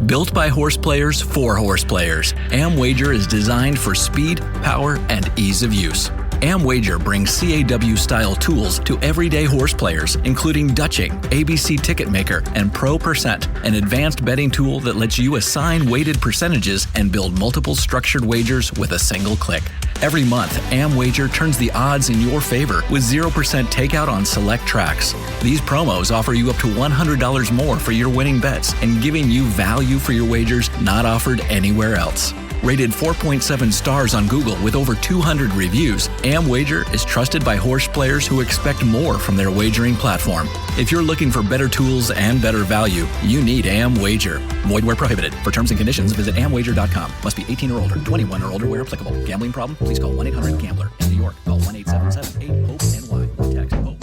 Built by horse players for horse players, AmWager is designed for speed, power, and ease of use. AmWager brings CAW-style tools to everyday horse players, including Dutching, ABC Ticket Maker, and Pro Percent, an advanced betting tool that lets you assign weighted percentages and build multiple structured wagers with a single click. Every month, AmWager turns the odds in your favor with 0% takeout on select tracks. These promos offer you up to $100 more for your winning bets and giving you value for your wagers not offered anywhere else. Rated 4.7 stars on Google with over 200 reviews, AmWager is trusted by horse players who expect more from their wagering platform. If you're looking for better tools and better value, you need AmWager. Void where prohibited. For terms and conditions, visit amwager.com. Must be 18 or older, 21 or older where applicable. Gambling problem? Please call 1-800-GAMBLER. In New York, call 1-877-8-HOPE-NY or text HOPE.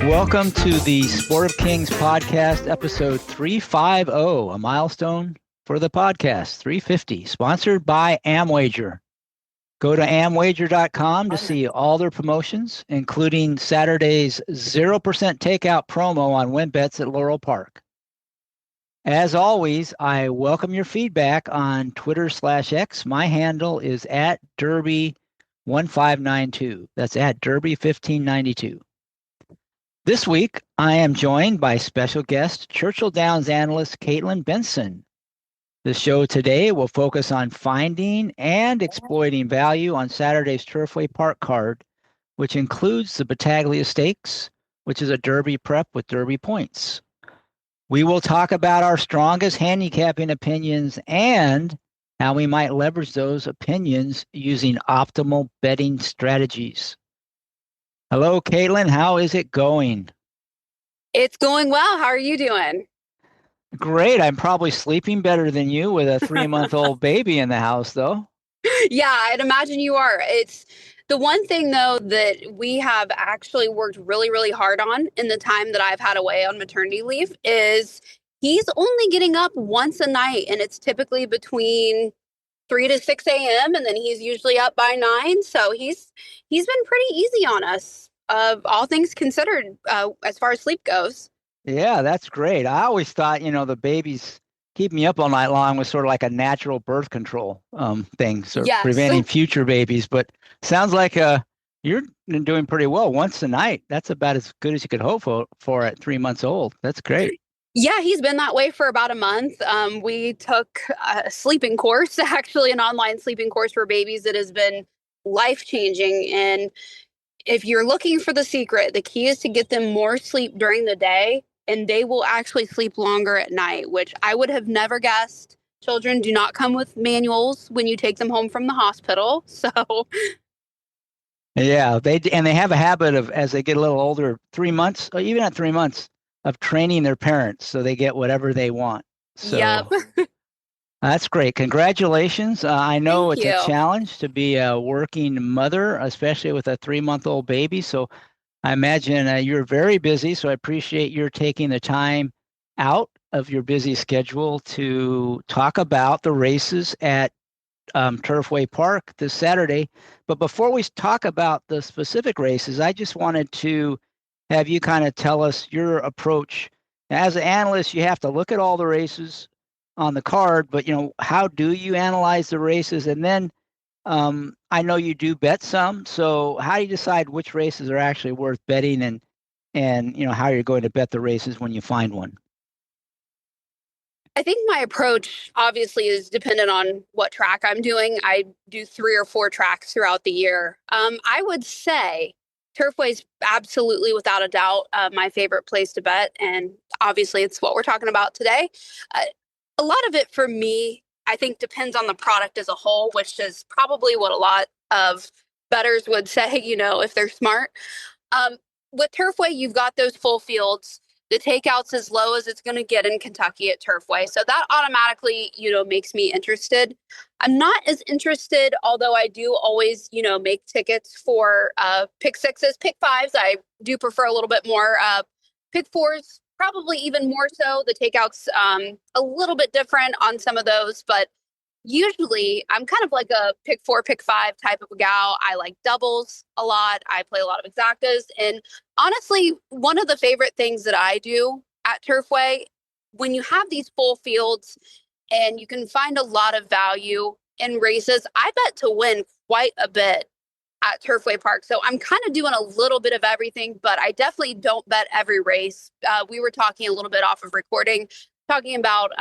Welcome to the Sport of Kings podcast, episode 350, a milestone for the podcast, 350, sponsored by AmWager. Go to amwager.com to see all their promotions, including Saturday's 0% takeout promo on win bets at Laurel Park. As always, I welcome your feedback on Twitter/X. My handle is at Derby1592. That's at Derby1592. This week, I am joined by special guest, Churchill Downs analyst Kaitlin Benson. The show today will focus on finding and exploiting value on Saturday's Turfway Park card, which includes the Battaglia Stakes, which is a Derby prep with Derby points. We will talk about our strongest handicapping opinions and how we might leverage those opinions using optimal betting strategies. Hello, Kaitlin. How is it going? It's going well. How are you doing? Great. I'm probably sleeping better than you with a 3-month-old baby in the house, though. Yeah, I'd imagine you are. It's the one thing, though, that we have actually worked really, really hard on in the time that I've had away on maternity leave is he's only getting up once a night, and it's typically between 3 to 6 a.m. and then he's usually up by 9. So he's been pretty easy on us, all things considered, as far as sleep goes. Yeah, that's great. I always thought, the babies keeping me up all night long was sort of like a natural birth control thing, so yes. Preventing future babies. But sounds like you're doing pretty well once a night. That's about as good as you could hope for at 3 months old. That's great. Yeah, he's been that way for about a month. We took a sleeping course, actually an online sleeping course for babies that has been life-changing. And if you're looking for the secret, the key is to get them more sleep during the day, and they will actually sleep longer at night, which I would have never guessed. Children do not come with manuals when you take them home from the hospital. So yeah, they have a habit of, as they get a little older, 3 months, or even at 3 months, of training their parents so they get whatever they want. So yep. That's great. Congratulations. I know Thank it's you. a challenge to be a working mother, especially with a 3-month-old baby. So I imagine you're very busy. So I appreciate your taking the time out of your busy schedule to talk about the races at Turfway Park this Saturday. But before we talk about the specific races, I just wanted to have you kind of tell us your approach. As an analyst, you have to look at all the races on the card, but how do you analyze the races? And then I know you do bet some. So how do you decide which races are actually worth betting and how you're going to bet the races when you find one? I think my approach obviously is dependent on what track I'm doing. I do 3 or 4 tracks throughout the year. I would say Turfway is absolutely, without a doubt, my favorite place to bet. And obviously, it's what we're talking about today. A lot of it for me, I think, depends on the product as a whole, which is probably what a lot of bettors would say, if they're smart. With Turfway, you've got those full fields. The takeout's as low as it's going to get in Kentucky at Turfway. So that automatically, makes me interested. I'm not as interested, although I do always, make tickets for pick sixes, pick fives. I do prefer a little bit more. Pick fours, probably even more so. The takeout's a little bit different on some of those, but usually I'm kind of like a pick four, pick five type of a gal. I like doubles a lot. I play a lot of exactas. And honestly, one of the favorite things that I do at Turfway, when you have these full fields and you can find a lot of value in races, I bet to win quite a bit at Turfway Park. So I'm kind of doing a little bit of everything, but I definitely don't bet every race. We were talking a little bit off of recording, talking about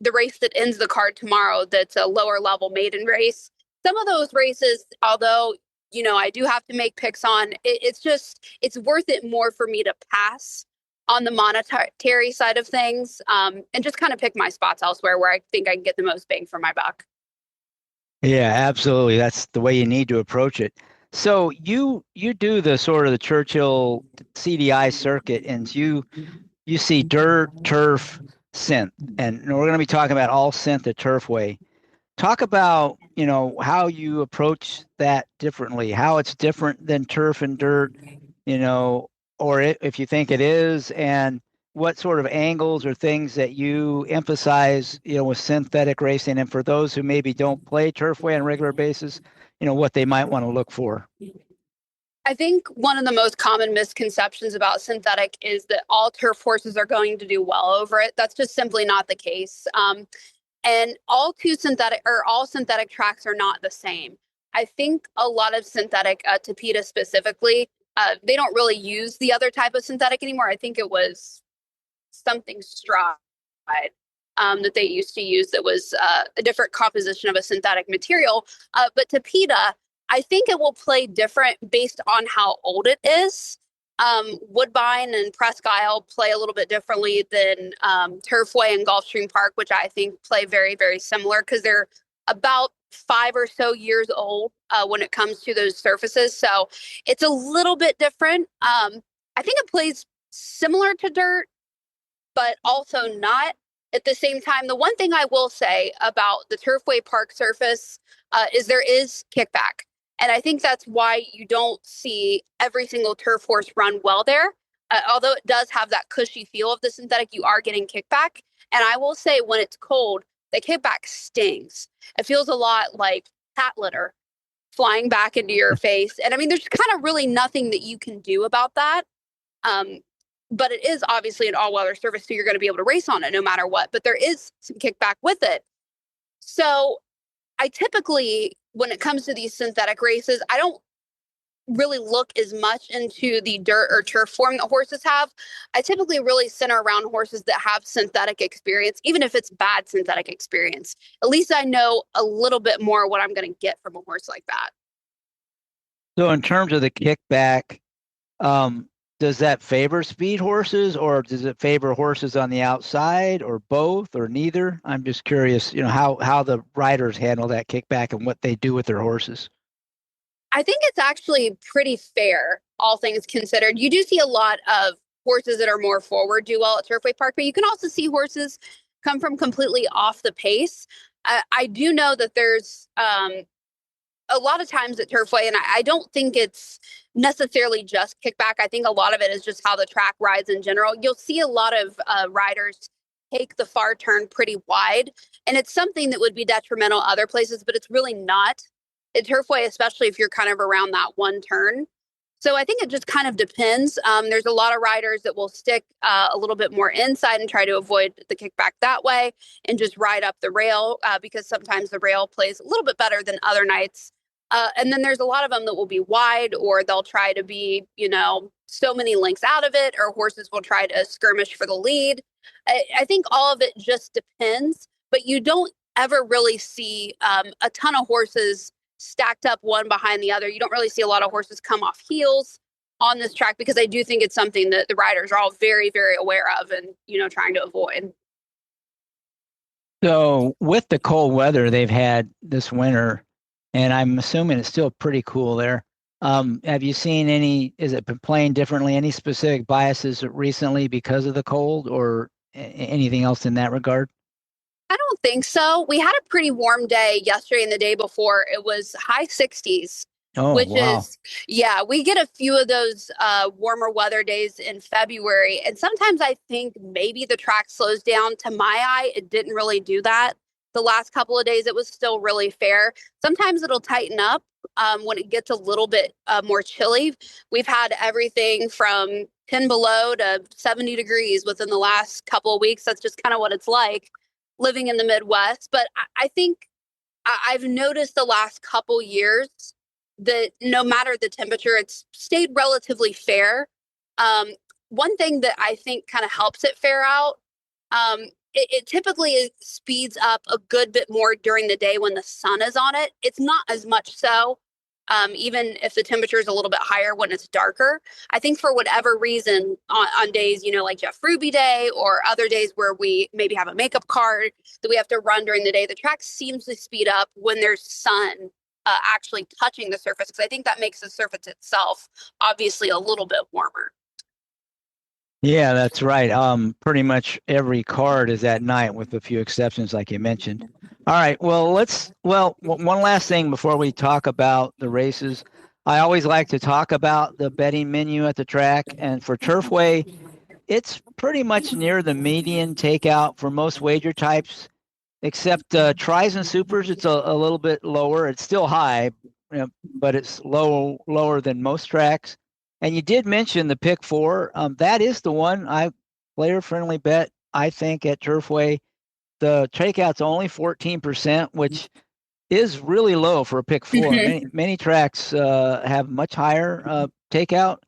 the race that ends the card tomorrow, that's a lower level maiden race. Some of those races, although, I do have to make picks on, it's worth it more for me to pass on the monetary side of things, and just kind of pick my spots elsewhere where I think I can get the most bang for my buck. Yeah, absolutely. That's the way you need to approach it. So you do the sort of the Churchill CDI circuit, and you see dirt, turf, synth, and we're going to be talking about all synth at Turfway. Talk about, how you approach that differently, how it's different than turf and dirt, or if you think it is, and what sort of angles or things that you emphasize, with synthetic racing, and for those who maybe don't play Turfway on a regular basis, what they might want to look for. I think one of the most common misconceptions about synthetic is that all turf horses are going to do well over it. That's just simply not the case. And all synthetic tracks are not the same. I think a lot of synthetic, Tapeta specifically, they don't really use the other type of synthetic anymore. I think it was something stride that they used to use that was a different composition of a synthetic material. But Tapeta, I think it will play different based on how old it is. Woodbine and Presque Isle play a little bit differently than Turfway and Gulfstream Park, which I think play very, very similar because they're about 5 or so years old when it comes to those surfaces. So it's a little bit different. I think it plays similar to dirt, but also not at the same time. The one thing I will say about the Turfway Park surface is there is kickback. And I think that's why you don't see every single turf horse run well there. Although it does have that cushy feel of the synthetic, you are getting kickback. And I will say when it's cold, the kickback stings. It feels a lot like cat litter flying back into your face. And I mean, there's kind of really nothing that you can do about that. But it is obviously an all-weather surface, so you're going to be able to race on it no matter what. But there is some kickback with it. So I typically, when it comes to these synthetic races, I don't really look as much into the dirt or turf form that horses have. I typically really center around horses that have synthetic experience, even if it's bad synthetic experience. At least I know a little bit more what I'm going to get from a horse like that. So in terms of the kickback, does that favor speed horses, or does it favor horses on the outside, or both, or neither? I'm just curious, how the riders handle that kickback and what they do with their horses. I think it's actually pretty fair, all things considered. You do see a lot of horses that are more forward do well at Turfway Park, but you can also see horses come from completely off the pace. I do know that there's a lot of times at Turfway, and I don't think it's necessarily just kickback. I think a lot of it is just how the track rides in general. You'll see a lot of riders take the far turn pretty wide, and it's something that would be detrimental other places, but it's really not at Turfway, especially if you're kind of around that one turn. So I think it just kind of depends. There's a lot of riders that will stick a little bit more inside and try to avoid the kickback that way and just ride up the rail because sometimes the rail plays a little bit better than other nights. And then there's a lot of them that will be wide, or they'll try to be, so many lengths out of it, or horses will try to skirmish for the lead. I think all of it just depends, but you don't ever really see a ton of horses stacked up one behind the other. You don't really see a lot of horses come off heels on this track because I do think it's something that the riders are all very, very aware of and, trying to avoid. So with the cold weather they've had this winter, and I'm assuming it's still pretty cool there, Have you seen is it been playing differently, any specific biases recently because of the cold or anything else in that regard? I don't think so. We had a pretty warm day yesterday and the day before. It was high 60s, Oh, which wow. is, yeah, we get a few of those warmer weather days in February. And sometimes I think maybe the track slows down. To my eye, it didn't really do that. The last couple of days, it was still really fair. Sometimes it'll tighten up when it gets a little bit more chilly. We've had everything from 10 below to 70 degrees within the last couple of weeks. That's just kind of what it's like living in the Midwest. But I think I've noticed the last couple years that no matter the temperature, it's stayed relatively fair. Um, One thing that I think kind of helps it fare out, um, it typically speeds up a good bit more during the day when the sun is on it. It's not as much so, even if the temperature is a little bit higher when it's darker. I think for whatever reason, on days, like Jeff Ruby Day or other days where we maybe have a makeup card that we have to run during the day, the track seems to speed up when there's sun actually touching the surface, because I think that makes the surface itself obviously a little bit warmer. Yeah, that's right. Pretty much every card is at night with a few exceptions, like you mentioned. All right. One last thing before we talk about the races. I always like to talk about the betting menu at the track. And for Turfway, it's pretty much near the median takeout for most wager types, except tries and supers. It's a little bit lower. It's still high, but it's lower than most tracks. And you did mention the pick four. That is the one player friendly bet, I think, at Turfway. The takeout's only 14%, which is really low for a pick four. Many tracks have much higher takeout.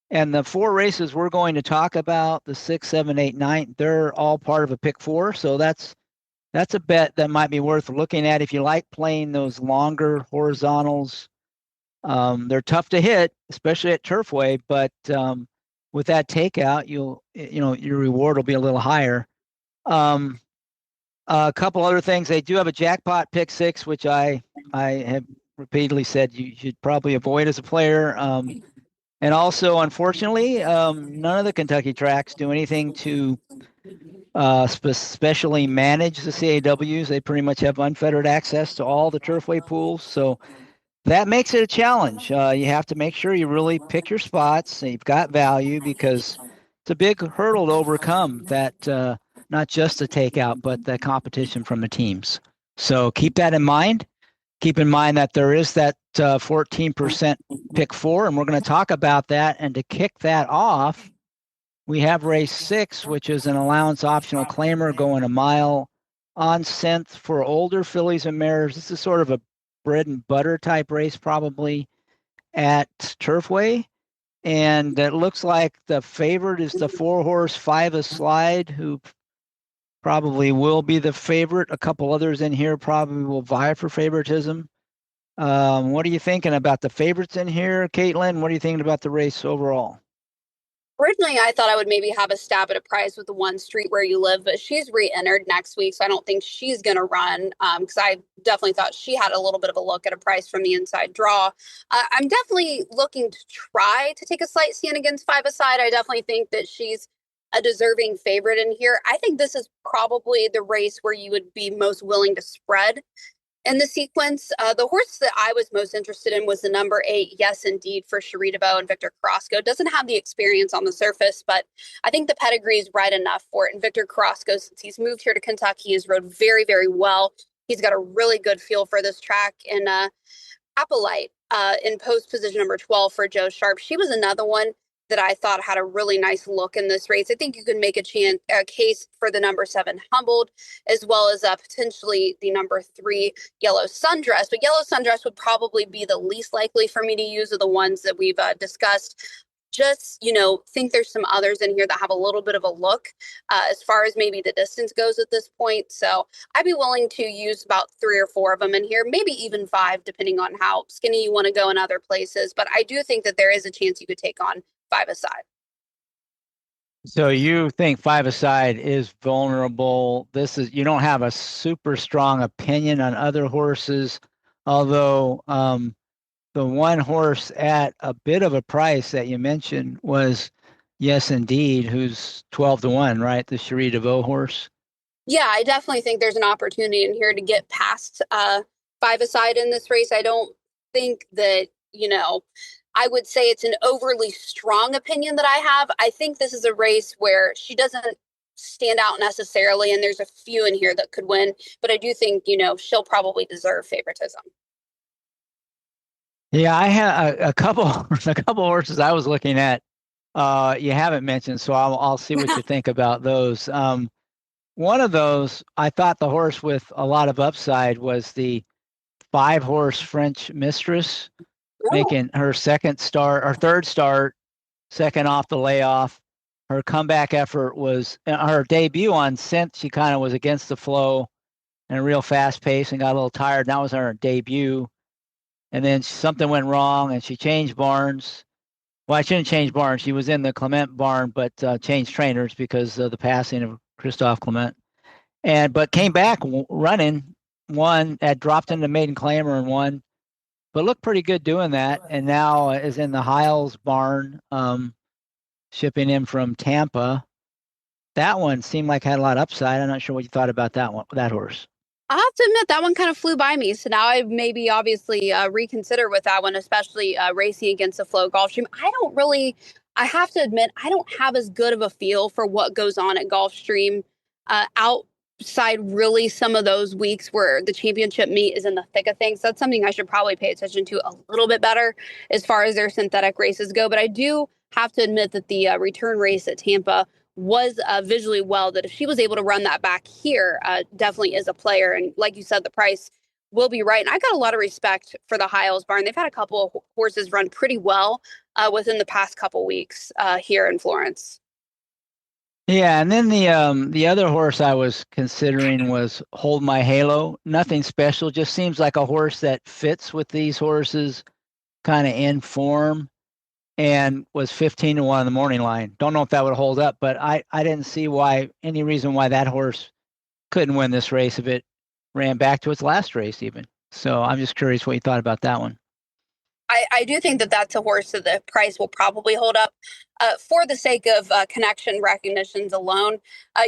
And the four races we're going to talk about, the 6, 7, 8, 9, they're all part of a pick four. So that's a bet that might be worth looking at if you like playing those longer horizontals. They're tough to hit, especially at Turfway, but with that takeout, your reward will be a little higher. A couple other things. They do have a jackpot pick six, which I have repeatedly said you should probably avoid as a player. And also, unfortunately, none of the Kentucky tracks do anything to specially manage the CAWs. They pretty much have unfettered access to all the Turfway pools. So that makes it a challenge. You have to make sure you really pick your spots and you've got value, because it's a big hurdle to overcome that, not just the takeout, but the competition from the teams. So keep that in mind. Keep in mind that there is that 14% pick four, and we're going to talk about that. And to kick that off, we have race 6, which is an allowance optional claimer going a mile on scent for older fillies and mares. This is sort of a bread and butter type race, probably at Turfway. And it looks like the favorite is the 4-horse Five A Slide, who probably will be the favorite. A couple others in here probably will vie for favoritism. What are you thinking about the favorites in here, Kaitlin? What are you thinking about the race overall? Originally, I thought I would maybe have a stab at a prize with the One Street Where You Live, but she's re-entered next week, so I don't think she's going to run, because I definitely thought she had a little bit of a look at a price from the inside draw. I'm definitely looking to try to take a slight stand against Five Aside. I definitely think that she's a deserving favorite in here. I think this is probably the race where you would be most willing to spread in the sequence. The horse that I was most interested in was the number 8, Yes Indeed, for Sharita Bowe and Victor Carrasco. Doesn't have the experience on the surface, but I think the pedigree is right enough for it. And Victor Carrasco, since he's moved here to Kentucky, has rode very, very well. He's got a really good feel for this track. And Appolite in post position number 12 for Joe Sharp. She was another one that I thought had a really nice look in this race. I think you can make a case for the number 7 Humbled, as well as potentially the number 3 Yellow Sundress. But Yellow Sundress would probably be the least likely for me to use of the ones that we've discussed. Just, think there's some others in here that have a little bit of a look as far as maybe the distance goes at this point. So I'd be willing to use about 3 or 4 of them in here, maybe even 5, depending on how skinny you want to go in other places. But I do think that there is a chance you could take on Five Aside. So you think Five Aside is vulnerable. You don't have a super strong opinion on other horses, although the one horse at a bit of a price that you mentioned was Yes Indeed, who's 12-1, right? The Cherie DeVaux horse. Yeah, I definitely think there's an opportunity in here to get past five aside in this race. I don't think that, I would say it's an overly strong opinion that I have. I think this is a race where she doesn't stand out necessarily, and there's a few in here that could win, but I do think, she'll probably deserve favoritism. Yeah, I had a couple a couple horses I was looking at. You haven't mentioned, so I'll see what you think about those. One of those, I thought the horse with a lot of upside was the 5-horse French Mistress, making her third start, second off the layoff. Her comeback effort was her debut on scent. She kind of was against the flow and a real fast pace and got a little tired. That was her debut. And then something went wrong and she changed barns. Well, I shouldn't change barns. She was in the Clement barn, but changed trainers because of the passing of Christophe Clement. But came back running, won, had dropped into maiden claimer and won, but looked pretty good doing that. And now is in the Hiles barn, shipping in from Tampa. That one seemed like had a lot of upside. I'm not sure what you thought about that horse. I have to admit that one kind of flew by me. So now I maybe obviously reconsider with that one, especially racing against the flow Gulfstream. I have to admit, I don't have as good of a feel for what goes on at Gulfstream outside really some of those weeks where the championship meet is in the thick of things. That's something I should probably pay attention to a little bit better as far as their synthetic races go. But I do have to admit that the return race at Tampa was visually well, that if she was able to run that back here, definitely is a player. And like you said, the price will be right. And I got a lot of respect for the Hiles barn. They've had a couple of horses run pretty well within the past couple weeks here in Florence. Yeah, and then the other horse I was considering was Hold My Halo. Nothing special, just seems like a horse that fits with these horses kind of in form, and was 15-1 on the morning line. Don't know if that would hold up, but I didn't see any reason why that horse couldn't win this race if it ran back to its last race even. So I'm just curious what you thought about that one. I do think that that's a horse that the price will probably hold up for the sake of connection recognitions alone.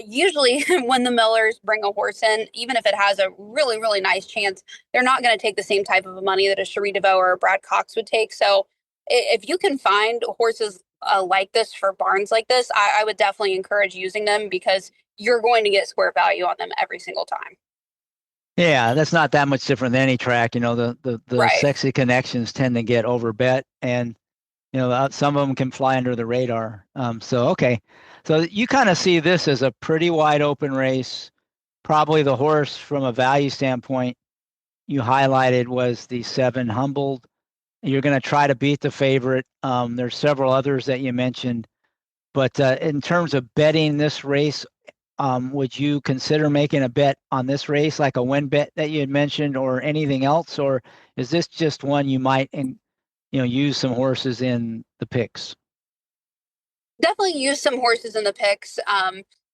Usually when the Millers bring a horse in, even if it has a really, really nice chance, they're not going to take the same type of money that a Cherie DeVaux or a Brad Cox would take. So if you can find horses like this for barns like this, I would definitely encourage using them because you're going to get square value on them every single time. Yeah, that's not that much different than any track. The Right. sexy connections tend to get overbet, and some of them can fly under the radar. Okay, so you kind of see this as a pretty wide open race. Probably the horse from a value standpoint you highlighted was the 7 Humbled. You're going to try to beat the favorite. There's several others that you mentioned, but in terms of betting this race, would you consider making a bet on this race, like a win bet that you had mentioned, or anything else, or is this just one you might use some horses in the picks? Definitely use some horses in the picks.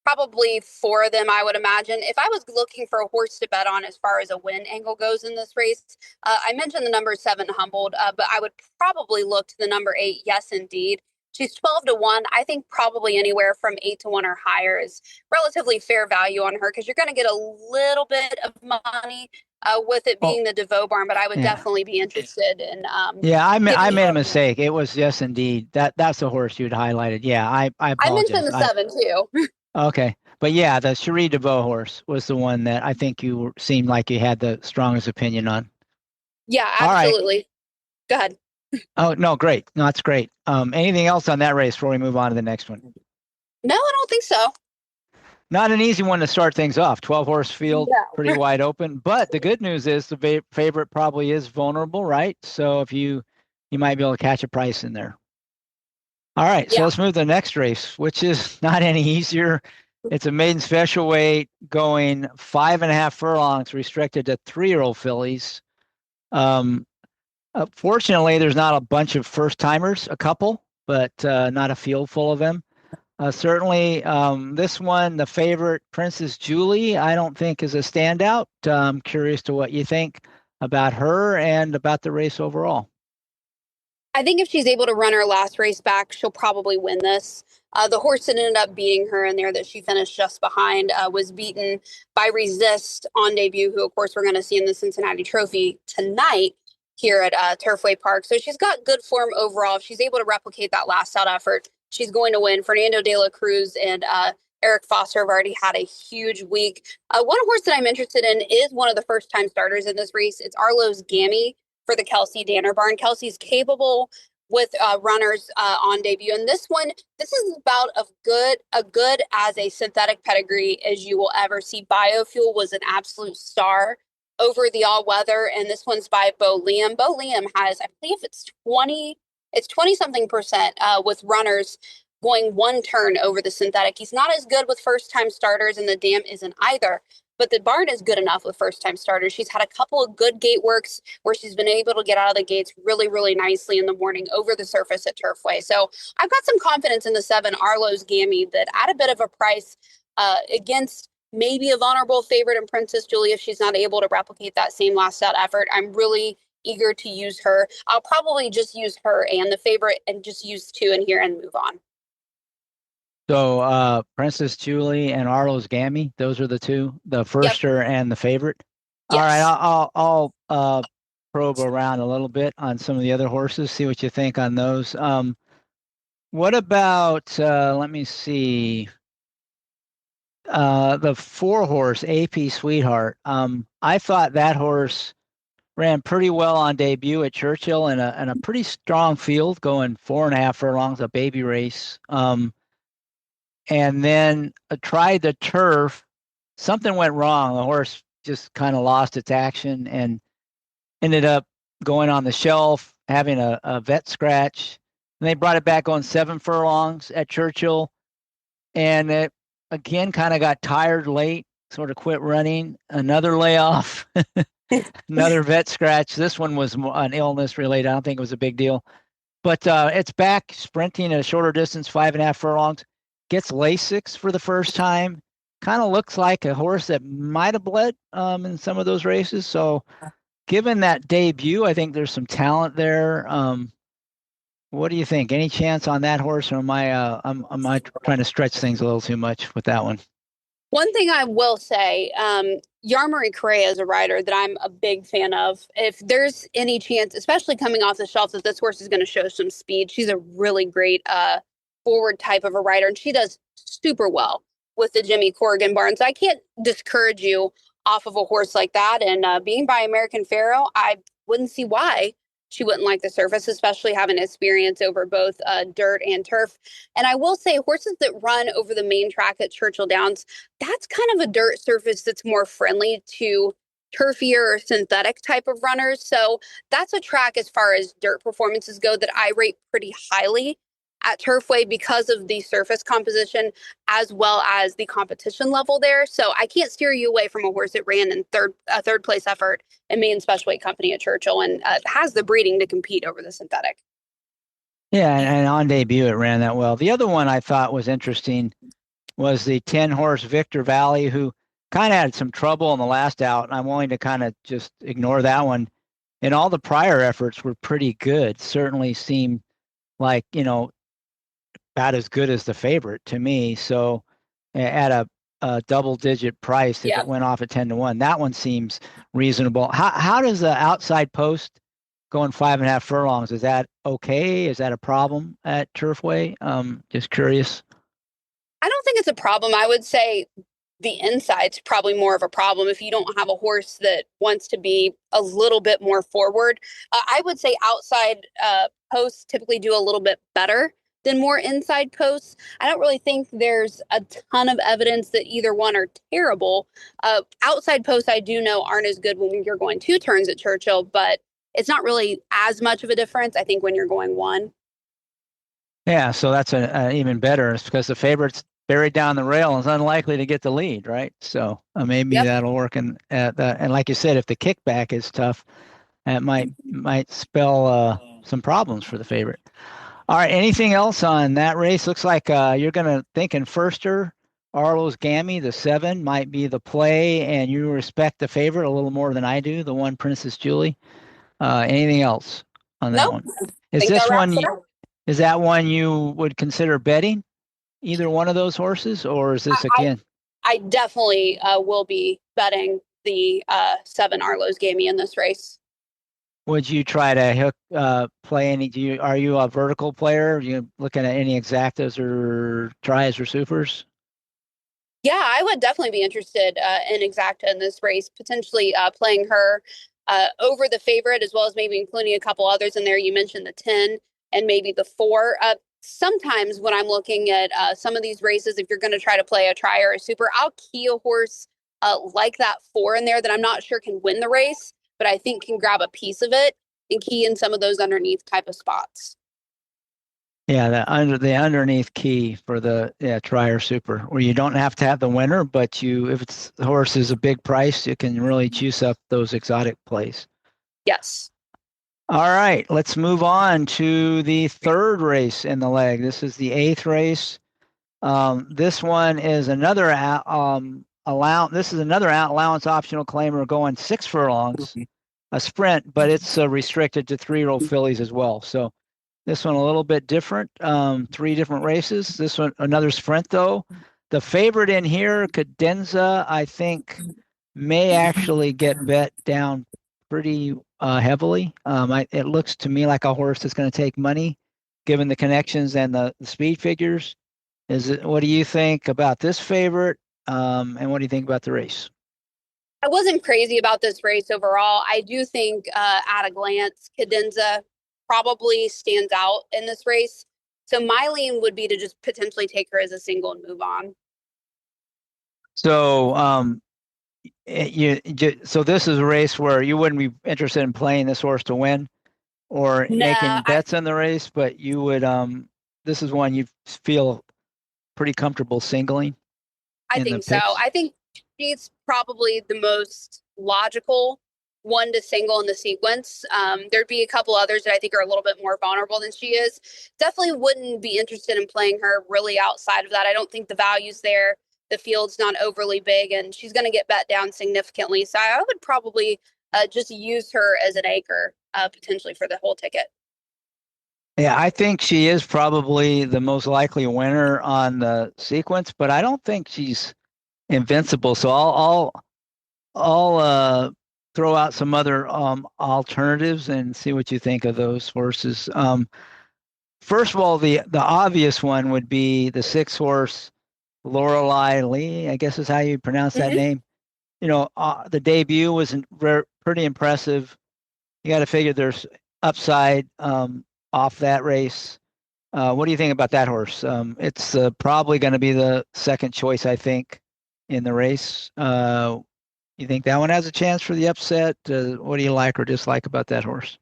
Probably 4 of them, I would imagine. If I was looking for a horse to bet on as far as a win angle goes in this race, I mentioned the number 7 Humbled, but I would probably look to the number 8, Yes Indeed. She's 12-1. I think probably anywhere from 8-1 or higher is relatively fair value on her because you're going to get a little bit of money with it being the DeVaux barn, but I would definitely be interested in. I made a mistake. It was Yes Indeed. That's the horse you'd highlighted. Yeah, I apologize. I mentioned the 7 too. Okay, but yeah, the Cherie DeVaux horse was the one that I think you seemed like you had the strongest opinion on. Yeah, absolutely. Right. Go ahead. Oh no, great. No, that's great. Anything else on that race before we move on to the next one? No, I don't think so. Not an easy one to start things off. 12-horse field, pretty wide open. But the good news is the favorite probably is vulnerable, right? So if you might be able to catch a price in there. All right, so let's move to the next race, which is not any easier. It's a maiden special weight going 5.5 furlongs, restricted to 3-year-old fillies. Fortunately, there's not a bunch of first timers, a couple, but not a field full of them. Certainly, this one, the favorite, Princess Julie, I don't think is a standout. I'm curious to what you think about her and about the race overall. I think if she's able to run her last race back, she'll probably win this. The horse that ended up beating her in there that she finished just behind was beaten by Resist on debut, who, of course, we're going to see in the Cincinnati Trophy tonight here at Turfway Park. So she's got good form overall. If she's able to replicate that last out effort, she's going to win. Fernando de la Cruz and Eric Foster have already had a huge week. One horse that I'm interested in is one of the first-time starters in this race. It's Arlo's Gammy for the Kelsey Danner barn. Kelsey's capable with runners on debut, and this is about a good as a synthetic pedigree as you will ever see. Biofuel was an absolute star over the all weather, and this one's by Bo Liam. Bo Liam has, I believe it's 20 something percent with runners going one turn over the synthetic. He's not as good with first time starters, and the dam isn't either. But the barn is good enough with first-time starters. She's had a couple of good gate works where she's been able to get out of the gates really, really nicely in the morning over the surface at Turfway. So I've got some confidence in the 7 Arlo's Gammy that at a bit of a price against maybe a vulnerable favorite in Princess Julie, if she's not able to replicate that same last out effort, I'm really eager to use her. I'll probably just use her and the favorite and just use 2 in here and move on. So Princess Julie and Arlo's Gammy, those are the 2, the firster and the favorite. Yes. All right, I'll probe around a little bit on some of the other horses, see what you think on those. What about let me see, the 4-horse AP Sweetheart. I thought that horse ran pretty well on debut at Churchill in a pretty strong field, going 4.5 furlongs, a baby race. And then tried the turf. Something went wrong. The horse just kind of lost its action and ended up going on the shelf, having a vet scratch. And they brought it back on 7 furlongs at Churchill. And it, again, kind of got tired late, sort of quit running. Another layoff, another vet scratch. This one was an illness related. I don't think it was a big deal. But it's back sprinting at a shorter distance, 5.5 furlongs. Gets Lasix for the first time. Kind of looks like a horse that might have bled in some of those races. So given that debut, I think there's some talent there. What do you think? Any chance on that horse, or am I trying to stretch things a little too much with that one? One thing I will say, Yarmari Correa is a rider that I'm a big fan of. If there's any chance, especially coming off the shelf, that this horse is going to show some speed, she's a really great forward type of a rider, and she does super well with the Jimmy Corrigan barn. So I can't discourage you off of a horse like that. And being by American Pharoah, I wouldn't see why she wouldn't like the surface, especially having experience over both dirt and turf. And I will say horses that run over the main track at Churchill Downs, that's kind of a dirt surface that's more friendly to turfier or synthetic type of runners. So that's a track as far as dirt performances go that I rate pretty highly at Turfway because of the surface composition as well as the competition level there. So I can't steer you away from a horse that ran in third place effort in main special weight company at Churchill and has the breeding to compete over the synthetic. Yeah, and on debut it ran that well. The other one I thought was interesting was the 10-horse Victor Valley, who kind of had some trouble in the last out, and I'm willing to kind of just ignore that one. And all the prior efforts were pretty good. Certainly seemed like, about as good as the favorite to me. So at a double-digit price, if it went off at 10-1, that one seems reasonable. How does the outside post going 5.5 furlongs? Is that okay? Is that a problem at Turfway? Just curious. I don't think it's a problem. I would say the inside's probably more of a problem if you don't have a horse that wants to be a little bit more forward. I would say outside posts typically do a little bit better than more inside posts. I don't really think there's a ton of evidence that either one are terrible. Outside posts, I do know aren't as good when you're going 2 turns at Churchill, but it's not really as much of a difference, I think, when you're going 1. Yeah, so that's even better. It's because the favorite's buried down the rail and is unlikely to get the lead, right? So maybe that'll work. And like you said, if the kickback is tough, that might spell some problems for the favorite. All right, anything else on that race? Looks like you're going to think in firster, Arlo's Gammy, the 7, might be the play, and you respect the favorite a little more than I do, the one Princess Julie. Anything else on that one? Is think this that wraps one, it up. is that one you would consider betting? Either one of those horses, or is this again? I definitely will be betting the 7 Arlo's Gamey in this race. Would you try to play any? Are you a vertical player? Are you looking at any exactas or tries or supers? Yeah, I would definitely be interested in exacta in this race, potentially playing her over the favorite, as well as maybe including a couple others in there. You mentioned the 10 and maybe the 4. Sometimes when I'm looking at some of these races, if you're going to try to play a try or a super, I'll key a horse like that 4 in there that I'm not sure can win the race, but I think can grab a piece of it and key in some of those underneath type of spots. Yeah, the underneath key for the try or super, where you don't have to have the winner, but if the horse is a big price, you can really juice up those exotic plays. Yes. All right, let's move on to the third race in the leg. This is the 8th race. This one is another This is another allowance optional claimer going 6 furlongs, a sprint, but it's restricted to 3-year-old fillies as well. So this one a little bit different. 3 different races. This one another sprint though. The favorite in here, Cadenza, I think may actually get bet down pretty heavily. It looks to me like a horse that's going to take money, given the connections and the speed figures. What do you think about this favorite? And what do you think about the race? I wasn't crazy about this race overall. I do think at a glance, Cadenza probably stands out in this race. So my lean would be to just potentially take her as a single and move on. So so this is a race where you wouldn't be interested in playing this horse to win or making bets in the race, but you would this is one you feel pretty comfortable singling. I think so. I think she's probably the most logical one to single in the sequence. There'd be a couple others that I think are a little bit more vulnerable than she is. Definitely wouldn't be interested in playing her really outside of that. I don't think the value's there. The field's not overly big, and she's going to get bet down significantly. So I would probably just use her as an anchor potentially for the whole ticket. Yeah, I think she is probably the most likely winner on the sequence, but I don't think she's invincible. So I'll throw out some other alternatives and see what you think of those horses. First of all, the obvious one would be the 6 horse Lorelei Lee, I guess is how you pronounce that name. You know, the debut was pretty impressive. You got to figure there's upside off that race. What do you think about that horse? It's probably going to be the second choice, I think, in the race. You think that one has a chance for the upset? What do you like or dislike about that horse?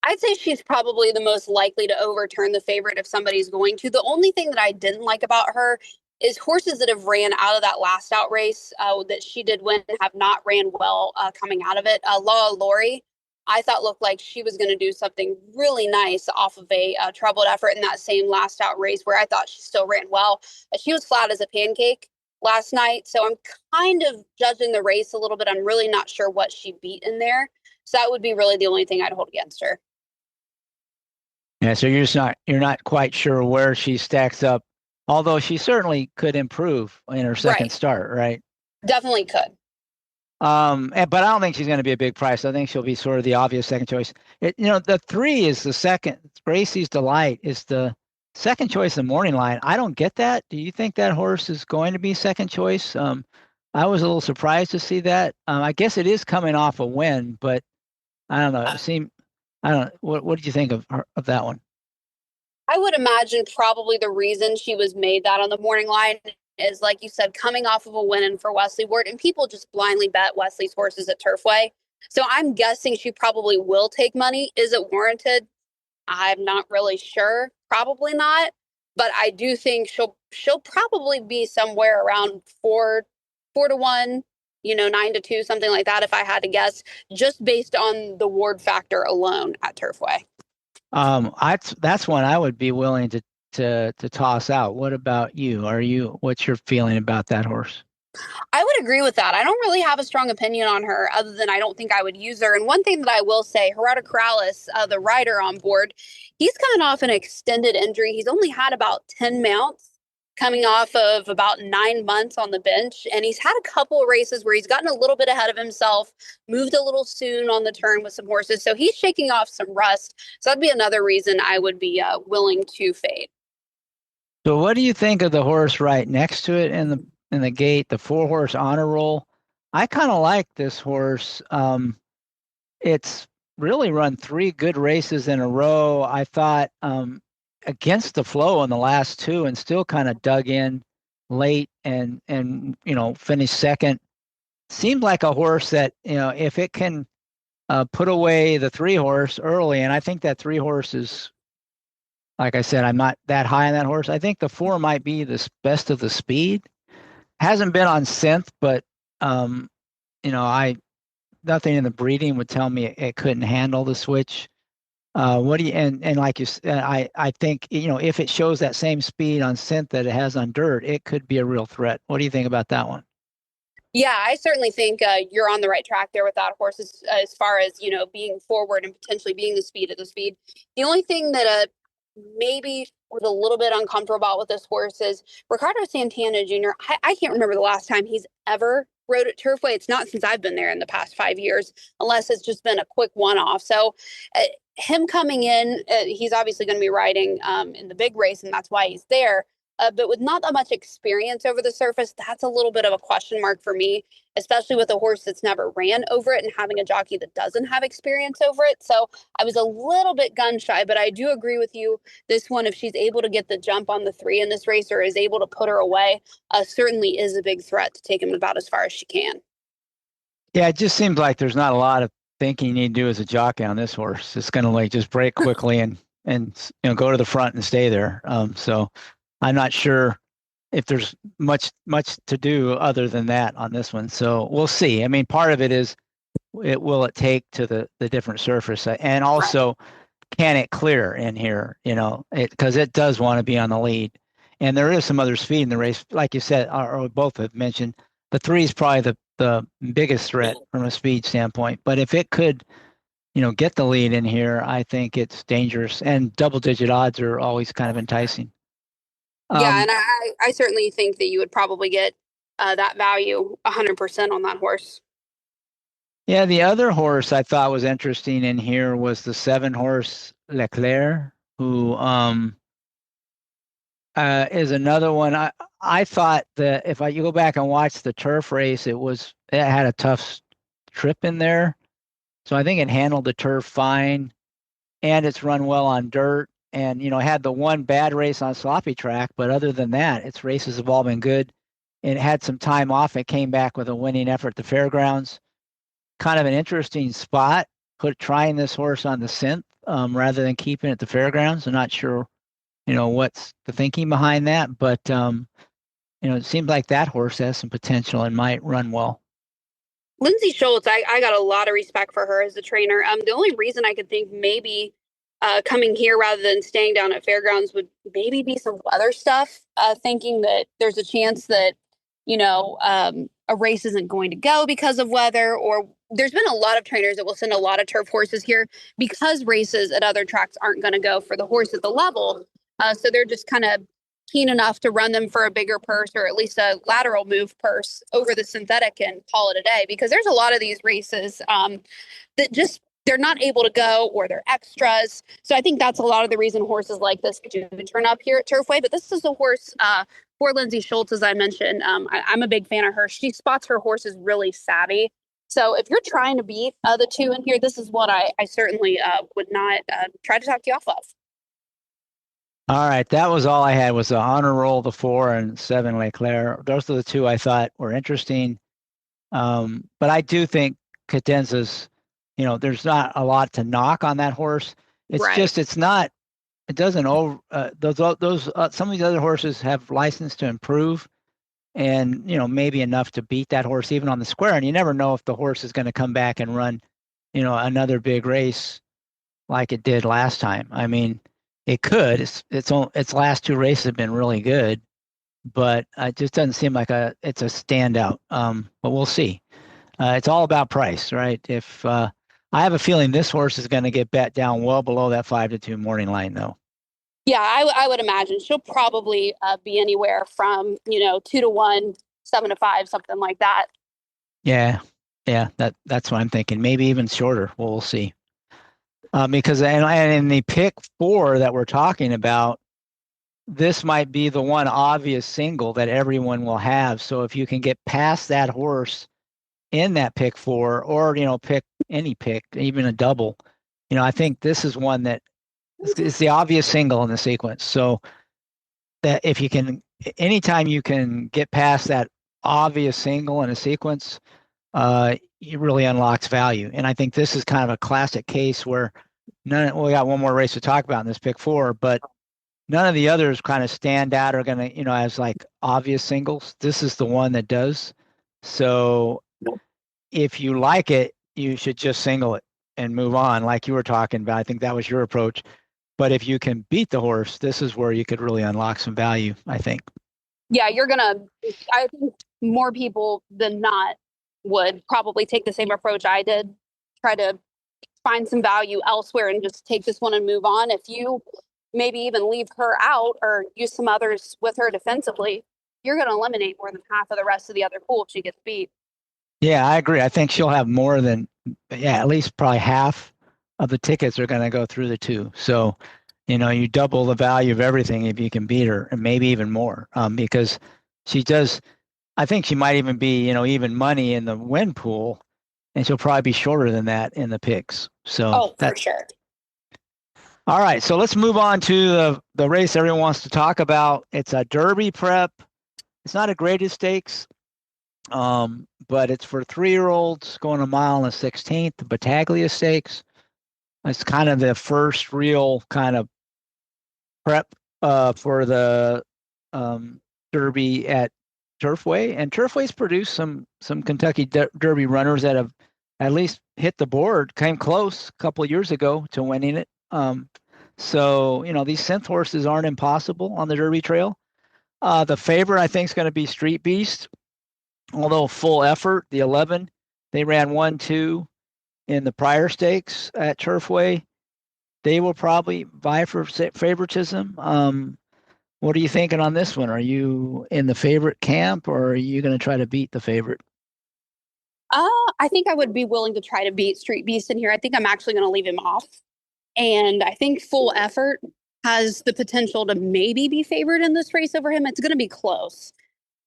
I'd say she's probably the most likely to overturn the favorite if somebody's going to. The only thing that I didn't like about her is horses that have ran out of that last out race that she did win have not ran well coming out of it. Law Lori, I thought looked like she was going to do something really nice off of a troubled effort in that same last out race where I thought she still ran well. She was flat as a pancake last night. So I'm kind of judging the race a little bit. I'm really not sure what she beat in there. So that would be really the only thing I'd hold against her. Yeah, so you're not quite sure where she stacks up, although she certainly could improve in her second start, right? Definitely could. But I don't think she's going to be a big price. I think she'll be sort of the obvious second choice. The 3 is the second. Gracie's Delight is the second choice in the morning line. I don't get that. Do you think that horse is going to be second choice? I was a little surprised to see that. I guess it is coming off a win, but I don't know. I don't know. What did you think of that one? I would imagine probably the reason she was made that on the morning line is, like you said, coming off of a win for Wesley Ward, and people just blindly bet Wesley's horses at Turfway. So I'm guessing she probably will take money. Is it warranted? I'm not really sure. Probably not. But I do think she'll probably be somewhere around 4-1, 9-2, something like that, if I had to guess, just based on the Ward factor alone at Turfway. That's one I would be willing to toss out. What about you? What's your feeling about that horse? I would agree with that. I don't really have a strong opinion on her other than I don't think I would use her. And one thing that I will say, Gerardo Corrales, the rider on board, he's coming off an extended injury. He's only had about 10 mounts coming off of about 9 months on the bench. And he's had a couple of races where he's gotten a little bit ahead of himself, moved a little soon on the turn with some horses. So he's shaking off some rust. So that'd be another reason I would be willing to fade. So what do you think of the horse right next to it in the gate, the 4-horse Honor Roll? I kind of like this horse. It's really run 3 good races in a row. I thought against the flow in the last 2 and still kind of dug in late and finished second. Seemed like a horse that, if it can put away the 3-horse early, and I think that 3-horse is, like I said, I'm not that high on that horse. I think the 4 might be the best of the speed. Hasn't been on synth, but nothing in the breeding would tell me it couldn't handle the switch. What do you and like you said, I think if it shows that same speed on synth that it has on dirt, it could be a real threat. What do you think about that one? Yeah, I certainly think you're on the right track there with that horse as far as, being forward and potentially being the speed of the speed. The only thing that maybe was a little bit uncomfortable about with this horse is Ricardo Santana Jr. I can't remember the last time he's ever rode at Turfway. It's not since I've been there in the past 5 years, unless it's just been a quick one-off. So him coming in, he's obviously going to be riding in the big race, and that's why he's there. But with not that much experience over the surface, that's a little bit of a question mark for me, especially with a horse that's never ran over it and having a jockey that doesn't have experience over it. So I was a little bit gun shy, but I do agree with you. This one, if she's able to get the jump on the 3 in this race or is able to put her away, certainly is a big threat to take him about as far as she can. Yeah, it just seems like there's not a lot of thinking you need to do as a jockey on this horse. It's going to just break quickly and go to the front and stay there. So I'm not sure if there's much to do other than that on this one. So we'll see. I mean, part of it is will it take to the different surface, and also can it clear in here? Because it does want to be on the lead, and there is some other speed in the race, like you said, or both have mentioned. The 3 is probably the biggest threat from a speed standpoint. But if it could, get the lead in here, I think it's dangerous. And double-digit odds are always kind of enticing. Yeah, and I certainly think that you would probably get that value 100% on that horse. Yeah, the other horse I thought was interesting in here was the 7-horse Leclerc, who is another one. I thought that if you go back and watch the turf race, it had a tough trip in there. So I think it handled the turf fine, and it's run well on dirt. And, had the one bad race on sloppy track, but other than that, its races have all been good. And it had some time off. It came back with a winning effort at the fairgrounds. Kind of an interesting spot, trying this horse on the synth rather than keeping it at the fairgrounds. I'm not sure, what's the thinking behind that, but, it seems like that horse has some potential and might run well. Lindsay Schultz, I got a lot of respect for her as a trainer. The only reason I could think maybe coming here rather than staying down at fairgrounds would maybe be some weather stuff, thinking that there's a chance that, a race isn't going to go because of weather, or there's been a lot of trainers that will send a lot of turf horses here because races at other tracks aren't going to go for the horse at the level. So they're just kind of keen enough to run them for a bigger purse or at least a lateral move purse over the synthetic and call it a day, because there's a lot of these races that just they're not able to go or they're extras. So I think that's a lot of the reason horses like this do turn up here at Turfway. But this is a horse for Lindsay Schultz, as I mentioned. I'm a big fan of her. She spots her horses really savvy. So if you're trying to beat the 2 in here, this is what I certainly would not try to talk you off of. All right, that was all I had was the Honor Roll, the 4 and 7 Leclerc. Those are the 2 I thought were interesting. But I do think Cadenza's, there's not a lot to knock on that horse. It's just, it doesn't over, some of these other horses have license to improve and, maybe enough to beat that horse even on the square. And you never know if the horse is going to come back and run, another big race like it did last time. I mean, it could. Its last 2 races have been really good. but it just doesn't seem like it's a standout. But we'll see. It's all about price, right? If I have a feeling this horse is going to get bet down well below that 5-2 morning line, though. Yeah, I would imagine she'll probably be anywhere from 2-1, 7-5, something like that. Yeah, that's what I'm thinking. Maybe even shorter. We'll see. Because and in the pick 4 that we're talking about, this might be the one obvious single that everyone will have. So if you can get past that horse in that pick 4, or pick any pick, even a double, I think this is one that is the obvious single in the sequence. So that if you can, anytime you can get past that obvious single in a sequence, it really unlocks value. And I think this is kind of a classic case where we got one more race to talk about in this pick 4, but none of the others kind of stand out or going to, as like obvious singles. This is the one that does. So if you like it, you should just single it and move on, like you were talking about. I think that was your approach. But if you can beat the horse, this is where you could really unlock some value, I think. Yeah, I think more people than not would probably take the same approach I did, try to find some value elsewhere and just take this one and move on. If you maybe even leave her out or use some others with her defensively, you're going to eliminate more than half of the rest of the other pool if she gets beat. Yeah, I agree. I think she'll have more than, at least probably half of the tickets are going to go through the 2. So, you double the value of everything if you can beat her, and maybe even more, because she does. I think she might even be, even money in the win pool, and she'll probably be shorter than that in the picks. So for sure. All right, so let's move on to the race everyone wants to talk about. It's a Derby prep. It's not a graded stakes, but it's for 3-year-olds going a mile and a 16th, the Battaglia Stakes. It's kind of the first real kind of prep for the Derby at Turfway. And Turfway's produced some Kentucky Derby runners that have at least hit the board, came close a couple of years ago to winning it. So, these synth horses aren't impossible on the Derby trail. The favorite, I think, is going to be Street Beast, although full effort. The 11, they ran 1-2 in the prior stakes at Turfway. They will probably vie for favoritism. What are you thinking on this one? Are you in the favorite camp, or are you going to try to beat the favorite? I think I would be willing to try to beat Street Beast in here. I think I'm actually going to leave him off. And I think Full Effort has the potential to maybe be favored in this race over him. It's going to be close,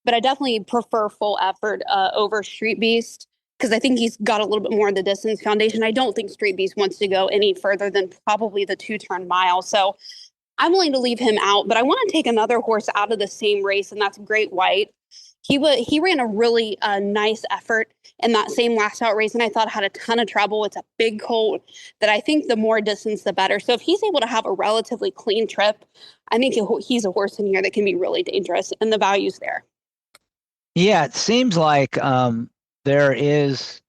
but I definitely prefer Full Effort over Street Beast because I think he's got a little bit more of the distance foundation. I don't think Street Beast wants to go any further than probably the 2-turn mile. So I'm willing to leave him out, but I want to take another horse out of the same race, and that's Great White. He ran a really nice effort in that same last out race, and I thought had a ton of trouble. It's a big colt that I think the more distance, the better. So if he's able to have a relatively clean trip, I think he's a horse in here that can be really dangerous, and the value's there. Yeah, it seems like there is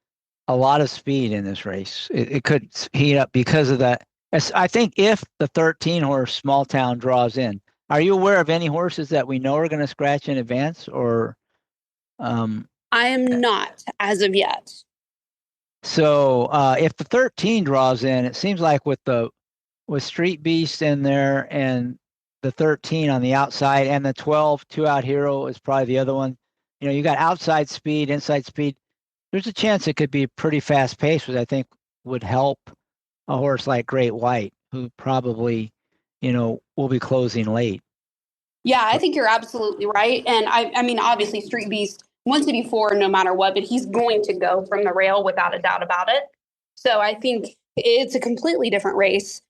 a lot of speed in this race. It could heat up because of that. I think if the 13 horse Small Town draws in, are you aware of any horses that we know are going to scratch in advance, or? I am not as of yet. So if the 13 draws in, it seems like with Street Beast in there and the 13 on the outside and the 12 2-out hero is probably the other one. You got outside speed, inside speed. There's a chance it could be pretty fast paced, which I think would help a horse like Great White, who probably, will be closing late. Yeah, I think you're absolutely right. And I mean, obviously, Street Beast wants to be 4 no matter what, but he's going to go from the rail without a doubt about it. So I think it's a completely different race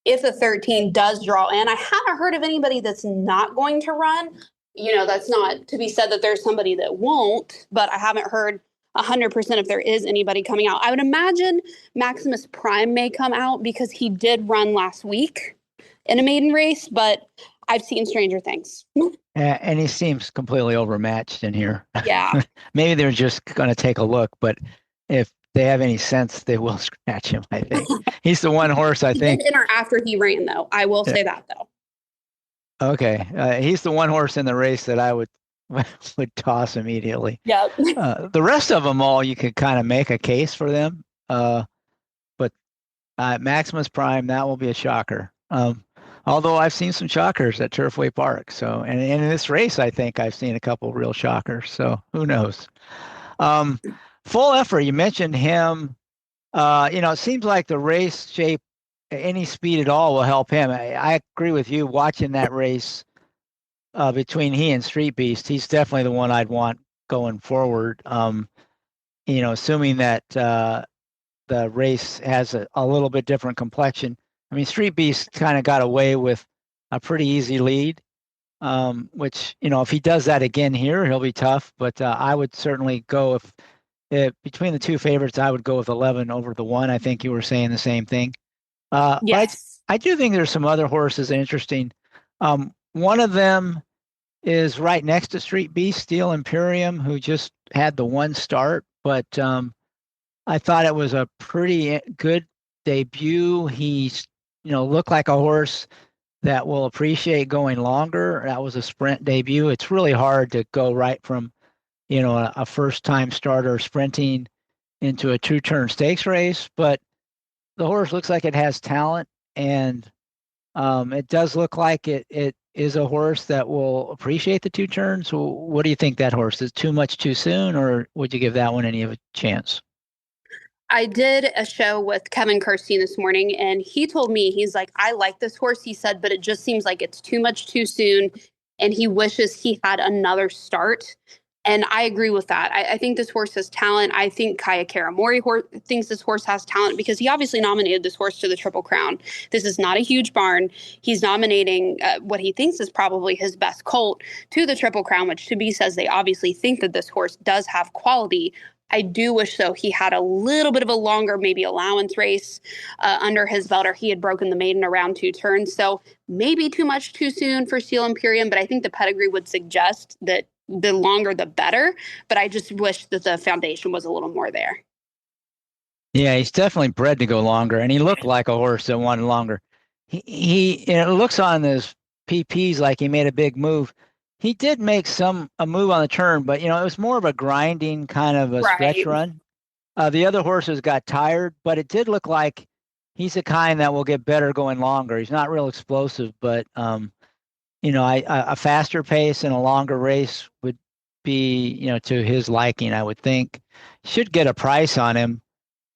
if the 13 does draw in. I haven't heard of anybody that's not going to run. That's not to be said that there's somebody that won't, but I haven't heard 100% if there is anybody coming out. I would imagine Maximus Prime may come out because he did run last week in a maiden race, but I've seen stranger things. And he seems completely overmatched in here. Yeah. Maybe they're just going to take a look, but if they have any sense, they will scratch him, I think. He's the one horse I think. He did enter after he ran, though. I will say that, though. Okay. He's the one horse in the race that I would would toss immediately. Yep. The rest of them all, you could kind of make a case for them. But Maximus Prime, that will be a shocker. Although I've seen some shockers at Turfway Park. So, and in this race, I think I've seen a couple real shockers. So who knows? Um, Full effort. You mentioned him. It seems like the race shape, any speed at all will help him. I agree with you. Watching that race between he and Street Beast, he's definitely the one I'd want going forward. Assuming that the race has a little bit different complexion. I mean, Street Beast kind of got away with a pretty easy lead, which, if he does that again here, he'll be tough. But I would certainly go if between the two favorites, I would go with 11 over the one. I think you were saying the same thing. But Yes. I do think there's some other horses interesting. One of them is right next to Street Beast, Steel Imperium, who just had the one start, but I thought it was a pretty good debut. He, looked like a horse that will appreciate going longer. That was a sprint debut. It's really hard to go right from, a first-time starter sprinting into a two-turn stakes race, but the horse looks like it has talent, and it does look like it is a horse that will appreciate the two turns. So what do you think that horse is? Too much too soon, or would you give that one any of a chance? I did a show with Kevin Kirstein this morning, and he told me, he's like, I like this horse, he said, but it just seems like it's too much too soon, and he wishes he had another start. And I agree with that. I think this horse has talent. I think Kaya Karamori thinks this horse has talent because he obviously nominated this horse to the Triple Crown. This is not a huge barn. He's nominating what he thinks is probably his best colt to the Triple Crown, which to be says they obviously think that this horse does have quality. I do wish, though, he had a little bit of a longer, maybe allowance race under his belt, or he had broken the maiden around two turns. So maybe too much too soon for Steel Imperium, but I think the pedigree would suggest that the longer the better. But I just wish that the foundation was a little more there. Yeah, he's definitely bred to go longer, and he looked like a horse that wanted longer. It looks on his PPs like he made a big move. He did make a move on the turn, but it was more of a grinding kind of a stretch Right. run. The other horses got tired, but it did look like he's the kind that will get better going longer. He's not real explosive, but a faster pace and a longer race would be, to his liking, I would think. Should get a price on him,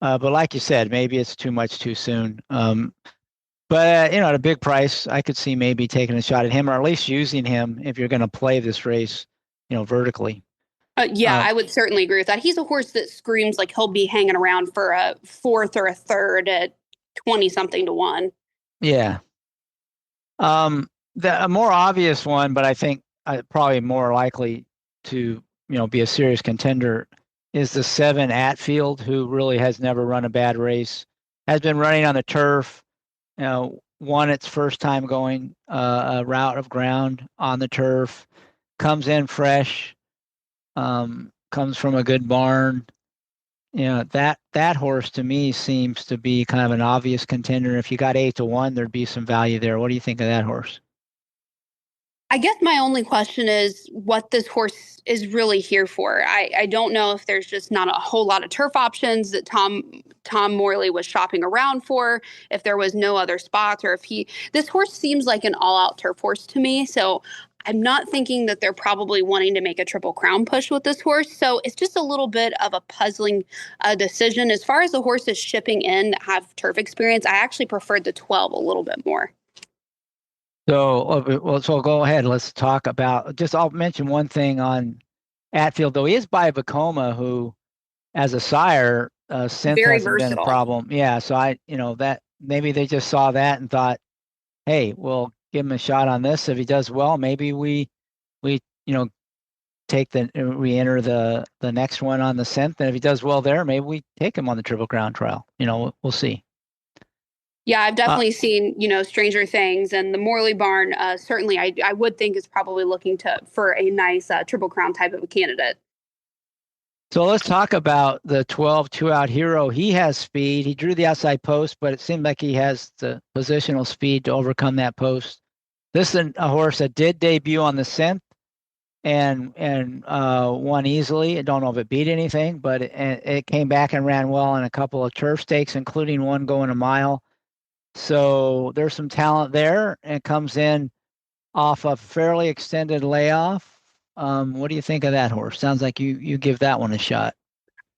but like you said, maybe it's too much too soon. But at a big price, I could see maybe taking a shot at him, or at least using him if you're going to play this race, vertically. Yeah, I would certainly agree with that. He's a horse that screams like he'll be hanging around for a fourth or a third at 20 something to one. Yeah. A more obvious one, but I think probably more likely to be a serious contender is the 7 Atfield, who really has never run a bad race, has been running on the turf. Won its first time going a route of ground on the turf, comes in fresh, comes from a good barn. That horse to me seems to be kind of an obvious contender. If you got 8 to 1, there'd be some value there. What do you think of that horse? I guess my only question is what this horse is really here for. I don't know if there's just not a whole lot of turf options that Tom Morley was shopping around for, if there was no other spots, or if this horse seems like an all-out turf horse to me. So I'm not thinking that they're probably wanting to make a Triple Crown push with this horse. So it's just a little bit of a puzzling decision. As far as the horses shipping in that have turf experience, I actually preferred the 12 a little bit more. So go ahead. Let's talk about I'll mention one thing on Atfield, though. He is by Vacoma, who, as a sire, synth Very hasn't been a versatile. problem. Yeah. So that maybe they just saw that and thought, hey, we'll give him a shot on this. If he does well, maybe we enter the next one on the synth. And if he does well there, maybe we take him on the Triple Crown trial. We'll see. Yeah, I've definitely seen, Stranger Things, and the Morley barn, certainly I would think is probably looking for a nice Triple Crown type of a candidate. So let's talk about the 12 two-out hero. He has speed. He drew the outside post, but it seemed like he has the positional speed to overcome that post. This is a horse that did debut on the 10th and won easily. I don't know if it beat anything, but it came back and ran well in a couple of turf stakes, including one going a mile. So there's some talent there, and it comes in off a fairly extended layoff. What do you think of that horse? Sounds like you give that one a shot.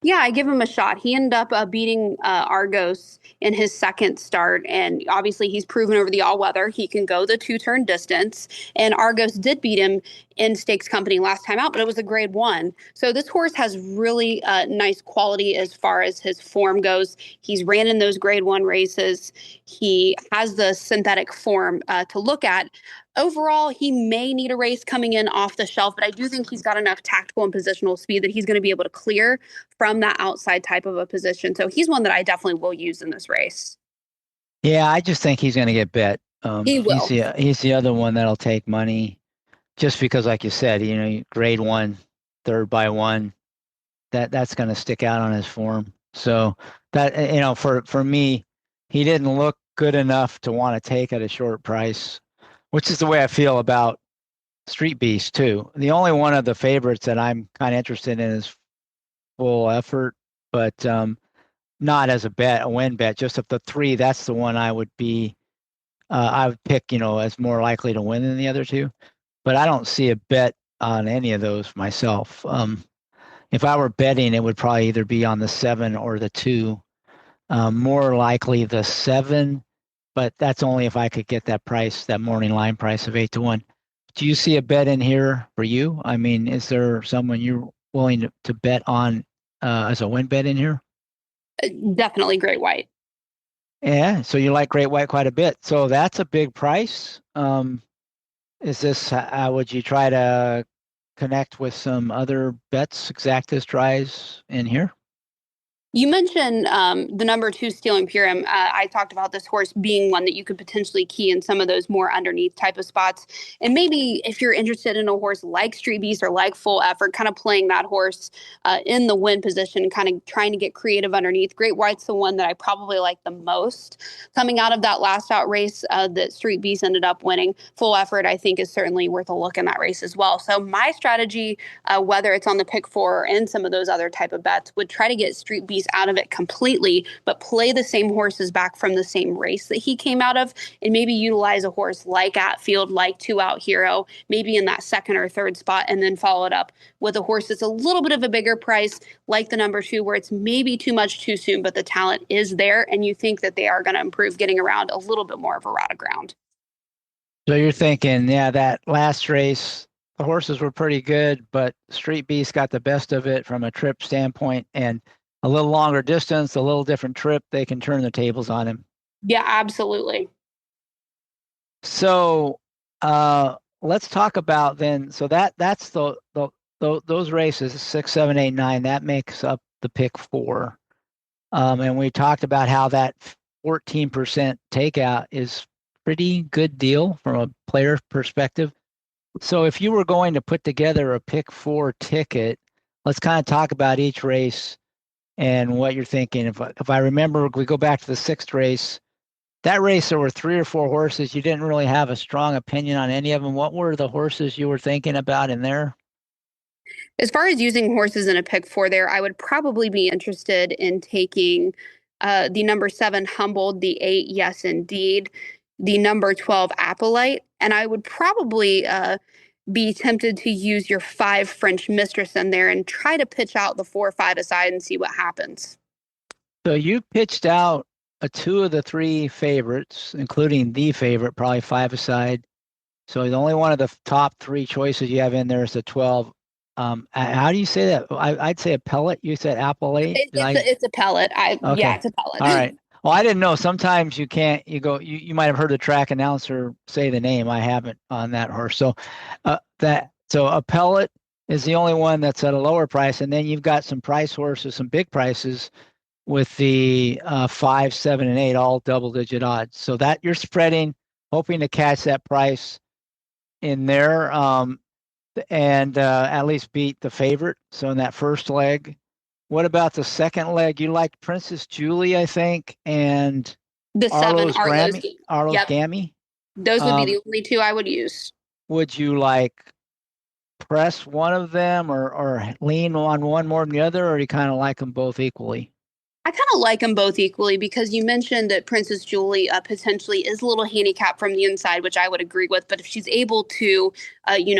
Yeah, I give him a shot. He ended up beating Argos in his second start, and obviously he's proven over the all-weather he can go the two-turn distance. And Argos did beat him in Stakes Company last time out, but it was a Grade 1. So this horse has really nice quality as far as his form goes. He's ran in those Grade 1 races. He has the synthetic form to look at. Overall, he may need a race coming in off the shelf, but I do think he's got enough tactical and positional speed that he's going to be able to clear from that outside type of a position. So he's one that I definitely will use in this race. Yeah, I just think he's going to get bet. He will. He's the other one that'll take money, just because, like you said, Grade 1, third by one, that's going to stick out on his form. So that for me, he didn't look good enough to want to take at a short price, which is the way I feel about Street Beast too. The only one of the favorites that I'm kind of interested in is Full Effort, but not as a win bet. Just of the three, that's the one I would pick, as more likely to win than the other two. But I don't see a bet on any of those myself. If I were betting, it would probably either be on the 7 or the 2. More likely the 7, but that's only if I could get that price, that morning line price of 8-1. Do you see a bet in here for you? I mean, is there someone you're willing to bet on as a win bet in here? Definitely Great White. Yeah, so you like Great White quite a bit. So that's a big price. Is this, would you try to connect with some other bets, Exactus tries in here? You mentioned the number 2 Steel Imperium. I talked about this horse being one that you could potentially key in some of those more underneath type of spots. And maybe if you're interested in a horse like Street Beast or like Full Effort, kind of playing that horse in the win position, kind of trying to get creative underneath. Great White's the one that I probably like the most coming out of that last out race that Street Beast ended up winning. Full Effort, I think, is certainly worth a look in that race as well. So my strategy, whether it's on the pick 4 or in some of those other type of bets, would try to get Street Beast out of it completely, but play the same horses back from the same race that he came out of, and maybe utilize a horse like Atfield, like 2 Out Hero, maybe in that second or third spot, and then follow it up with a horse that's a little bit of a bigger price, like the number 2, where it's maybe too much too soon, but the talent is there, and you think that they are going to improve getting around a little bit more of a rot of ground. So you're thinking, yeah, that last race, the horses were pretty good, but Street Beast got the best of it from a trip standpoint, and a little longer distance, a little different trip, they can turn the tables on him. Yeah, absolutely. So let's talk about then. So that's those races, 6, 7, 8, 9. That makes up the pick 4. And we talked about how that 14% takeout is pretty good deal from a player perspective. So if you were going to put together a pick 4 ticket, let's kind of talk about each race and what you're thinking. If I remember, we go back to the 6th race. That race, there were 3 or 4 horses. You didn't really have a strong opinion on any of them. What were the horses you were thinking about in there? As far as using horses in a pick 4 there, I would probably be interested in taking the number 7 Humbled, the 8 Yes Indeed, the number 12 Appleite, and I would probably be tempted to use your 5 French Mistress in there and try to pitch out the 4 or 5 aside and see what happens. So you pitched out 2 of the 3 favorites, including the favorite, probably 5 aside. So the only one of the top 3 choices you have in there is the 12. How do you say that? I'd say a pellet. You said Appleite. It's a pellet. Okay. Yeah, it's a pellet. All right. Well, I didn't know. Sometimes you can't. You might have heard the track announcer say the name. I haven't on that horse. So so a pellet is the only one that's at a lower price, and then you've got some price horses, some big prices with the 5, 7, and 8, all double-digit odds. So that you're spreading, hoping to catch that price in there, and at least beat the favorite. So in that first leg. What about the second leg? You liked Princess Julie, I think, and the 7 Arlo's Arlo's Gammy. Yep. Those would be Um, the only two I would use. would you like press one of them or lean on one more than the other, or you kind of like them both equally? I kind of like them both equally because you mentioned that Princess Julie potentially is a little handicapped from the inside, which I would agree with. But if she's able to,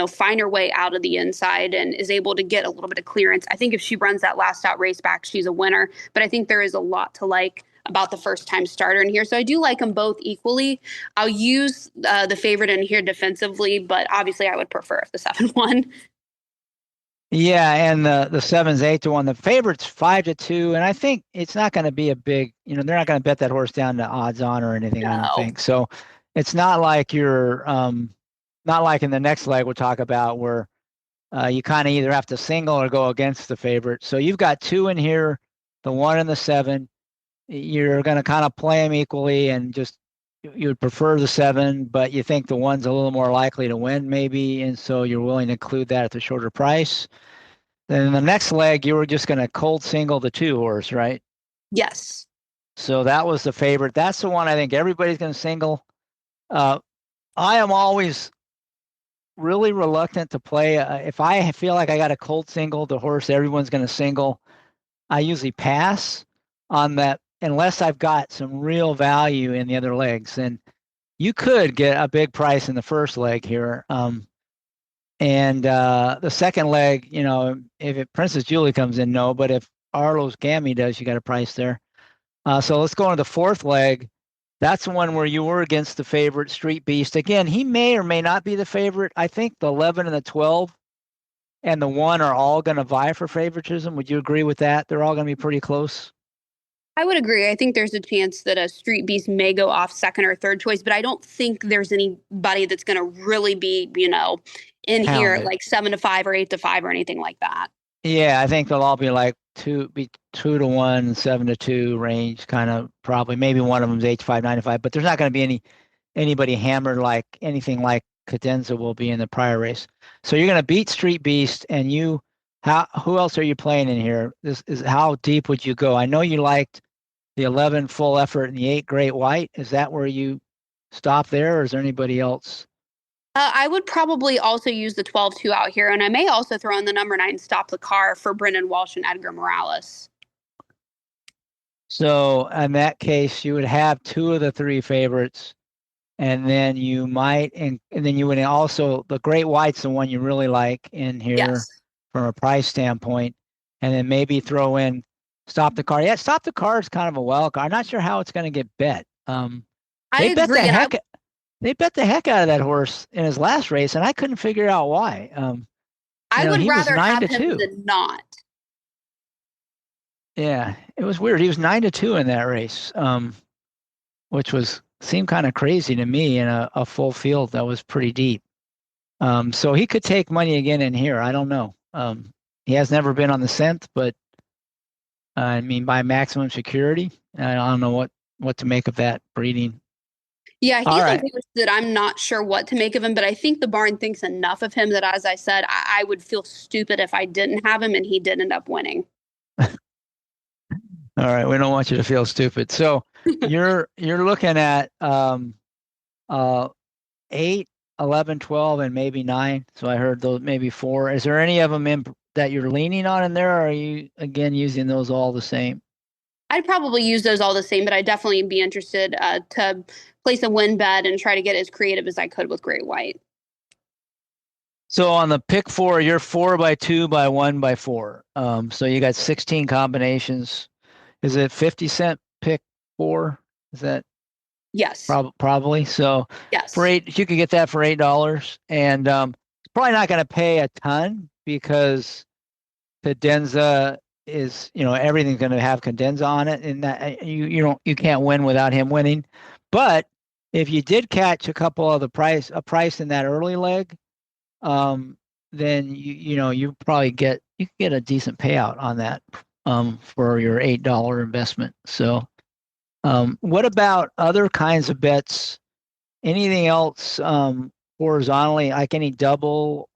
find her way out of the inside and is able to get a little bit of clearance, I think if she runs that last out race back, she's a winner. But I think there is a lot to like about the first time starter in here. So I do like them both equally. I'll use the favorite in here defensively, but obviously I would prefer if the 7 won. Yeah, and the seven's 8-1. The favorite's 5-2, and I think it's not going to be a big. They're not going to bet that horse down to odds on or anything. I don't No. think so. It's not like you're not like in the next leg we'll talk about where you kind of either have to single or go against the favorite. So you've got two in here, the 1 and the 7. You're going to kind of play them equally, and just you would prefer the 7, but you think the 1's a little more likely to win, maybe, and so you're willing to include that at the shorter price. Then in the next leg, you were just going to cold single the 2 horse, right? Yes. So that was the favorite. That's the one I think everybody's going to single. Uh, I am always really reluctant to play. If I feel like I got a cold single the horse everyone's going to single, I usually pass on that unless I've got some real value in the other legs. And you could get a big price in the first leg here. And the second leg, if Princess Julie comes in, no. But if Arlo's Gammy does, you got a price there. So let's go into the fourth leg. That's the one where you were against the favorite, Street Beast. Again, he may or may not be the favorite. I think the 11 and the 12 and the 1 are all going to vie for favoritism. Would you agree with that? They're all going to be pretty close. I would agree. I think there's a chance that a Street Beast may go off second or third choice, but I don't think there's anybody that's going to really be, in here at Pounded. like 7-5 or 8-5 or anything like that. Yeah, I think they'll all be like 2-1, 7-2 range, kind of probably. Maybe one of them's 8-5, 9-5, but there's not going to be anybody hammered like anything like Cadenza will be in the prior race. So you're going to beat Street Beast, and who else are you playing in here? This is how deep would you go? I know you liked the 11 full effort and the 8 great white. Is that where you stop there, or is there anybody else? I would probably also use the 12-2 out here, and I may also throw in the number 9 Stop the Car for Brendan Walsh and Edgar Morales. So in that case, you would have 2 of the 3 favorites, and then you might, and then you would also, the great white's the one you really like in here Yes. from a price standpoint, and then maybe throw in Stop the Car. Yeah, Stop the Car is kind of a wild card. I'm not sure how it's going to get bet. I They bet the agree, and heck they bet the heck out of that horse in his last race, and I couldn't figure out why. I would He was rather nine have to him two. than not. Yeah, it was weird. He was 9-2 in that race, which seemed kind of crazy to me in a full field that was pretty deep. So he could take money again in here. I don't know. He has never been on the scent, but I mean by maximum security, I don't know what to make of that breeding. Yeah, All he's a right. horse that I'm not sure what to make of him, but I think the barn thinks enough of him that, as I said, I would feel stupid if I didn't have him and he did end up winning. All right, we don't want you to feel stupid. So you're looking at uh 8, 11, 12, and maybe 9. So I heard those maybe 4. Is there any of them that you're leaning on in there, or are you again using those all the same? I'd probably use those all the same, but I'd definitely be interested to place a win bet and try to get as creative as I could with Great White. So on the pick 4, you're 4 by 2 by 1 by 4. So you got 16 combinations. Is it 50 cent pick 4? Is that Yes. probably? So for Yes. 8, you could get that for $8, and it's probably not going to pay a ton because Cadenza is, everything's going to have Cadenza on it, and that you can't win without him winning. But if you did catch a couple of a price in that early leg, then you probably get a decent payout on that for your $8 investment. So what about other kinds of bets? Anything else horizontally, like any double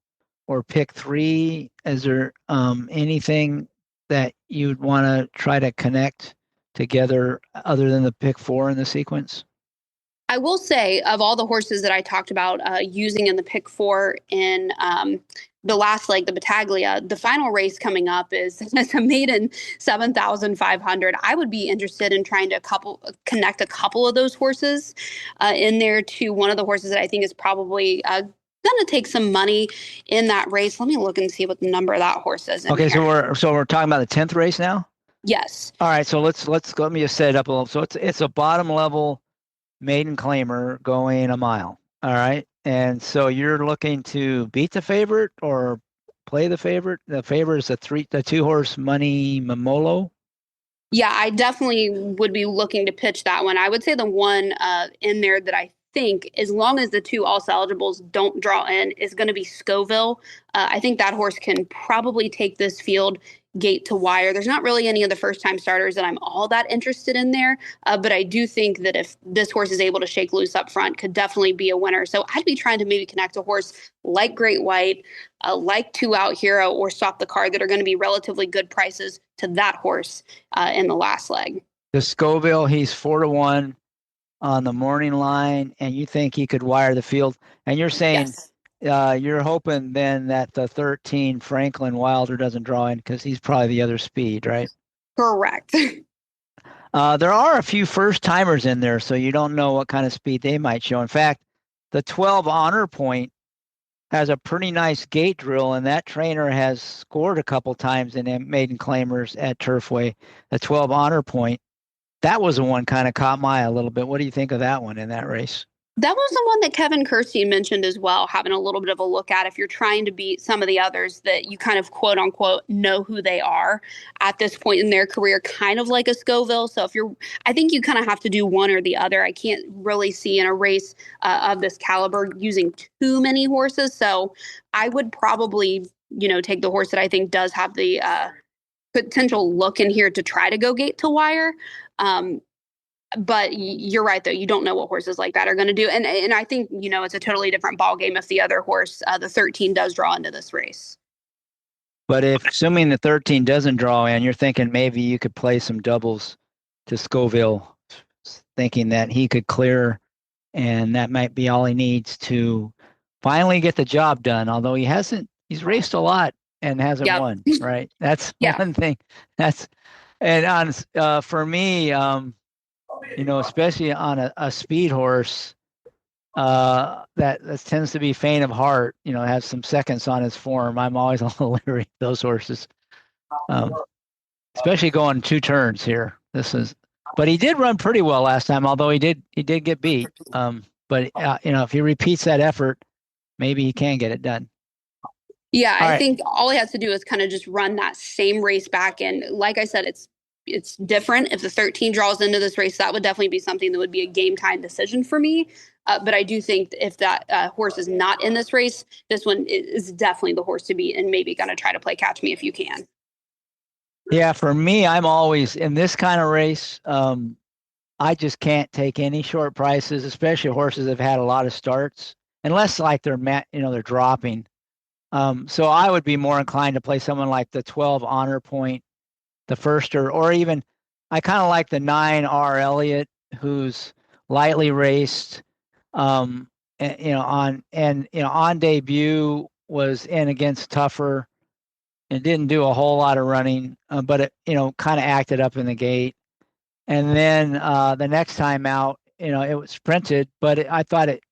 or pick 3? Is there anything that you'd want to try to connect together other than the pick 4 in the sequence? I will say, of all the horses that I talked about using in the pick four in the last leg, the Battaglia, the final race coming up is it's a maiden 7,500. I would be interested in trying to connect a couple of those horses in there to one of the horses that I think is probably going to take some money in that race. Let me look and see what the number of that horse is. Okay, here. so we're talking about the 10th race now. Yes. All right, so let me just set it up a little. So it's a bottom level maiden claimer going a mile. All right. And so you're looking to beat the favorite or play the favorite. The favorite is the 2-horse Money Mamolo. Yeah, I definitely would be looking to pitch that one. I would say the one in there that I think, as long as the 2 also eligibles don't draw in, is going to be Scoville. I think that horse can probably take this field gate to wire. There's not really any of the first time starters that I'm all that interested in there, but I do think that if this horse is able to shake loose up front, could definitely be a winner. So I'd be trying to maybe connect a horse like Great White, like 2 Out Hero, or Stop the Card that are going to be relatively good prices to that horse in the last leg. The Scoville, he's 4-1 on the morning line, and you think he could wire the field. And you're saying you're hoping then that the 13 Franklin Wilder doesn't draw in because he's probably the other speed, right? Correct. There are a few first timers in there, so you don't know what kind of speed they might show. In fact, the 12 Honor Point has a pretty nice gate drill, and that trainer has scored a couple times in maiden claimers at Turfway. The 12 Honor Point, that was the one kind of caught my eye a little bit. What do you think of that one in that race? That was the one that Kevin Kersey mentioned as well, having a little bit of a look at if you're trying to beat some of the others that you kind of quote unquote know who they are at this point in their career, kind of like a Scoville. So I think you kind of have to do one or the other. I can't really see in a race of this caliber using too many horses. So I would probably, take the horse that I think does have the potential look in here to try to go gate to wire. But you're right, though. You don't know what horses like that are going to do. And I think, it's a totally different ball game if the other horse, the 13, does draw into this race. But assuming the 13 doesn't draw in, you're thinking maybe you could play some doubles to Scoville, thinking that he could clear, and that might be all he needs to finally get the job done. Although he's raced a lot and hasn't won, right? That's one thing. For me, especially on a speed horse, that tends to be faint of heart, has some seconds on his form. I'm always a little leery of those horses, especially going 2 turns here. But he did run pretty well last time, although he did get beat. But if he repeats that effort, maybe he can get it done. Yeah, I think all he has to do is kind of just run that same race back. And like I said, it's different. If the 13 draws into this race, that would definitely be something that would be a game time decision for me. But I do think if that horse is not in this race, this one is definitely the horse to beat, and maybe going to try to play catch me if you can. Yeah, for me, I'm always in this kind of race. I just can't take any short prices, especially horses that have had a lot of starts, unless like they're dropping. So I would be more inclined to play someone like the 12 Honor Point, the firster, or even I kind of like the 9 R Elliott, who's lightly raced, on debut was in against tougher and didn't do a whole lot of running, but it kind of acted up in the gate. And then the next time out, it was sprinted, but I thought it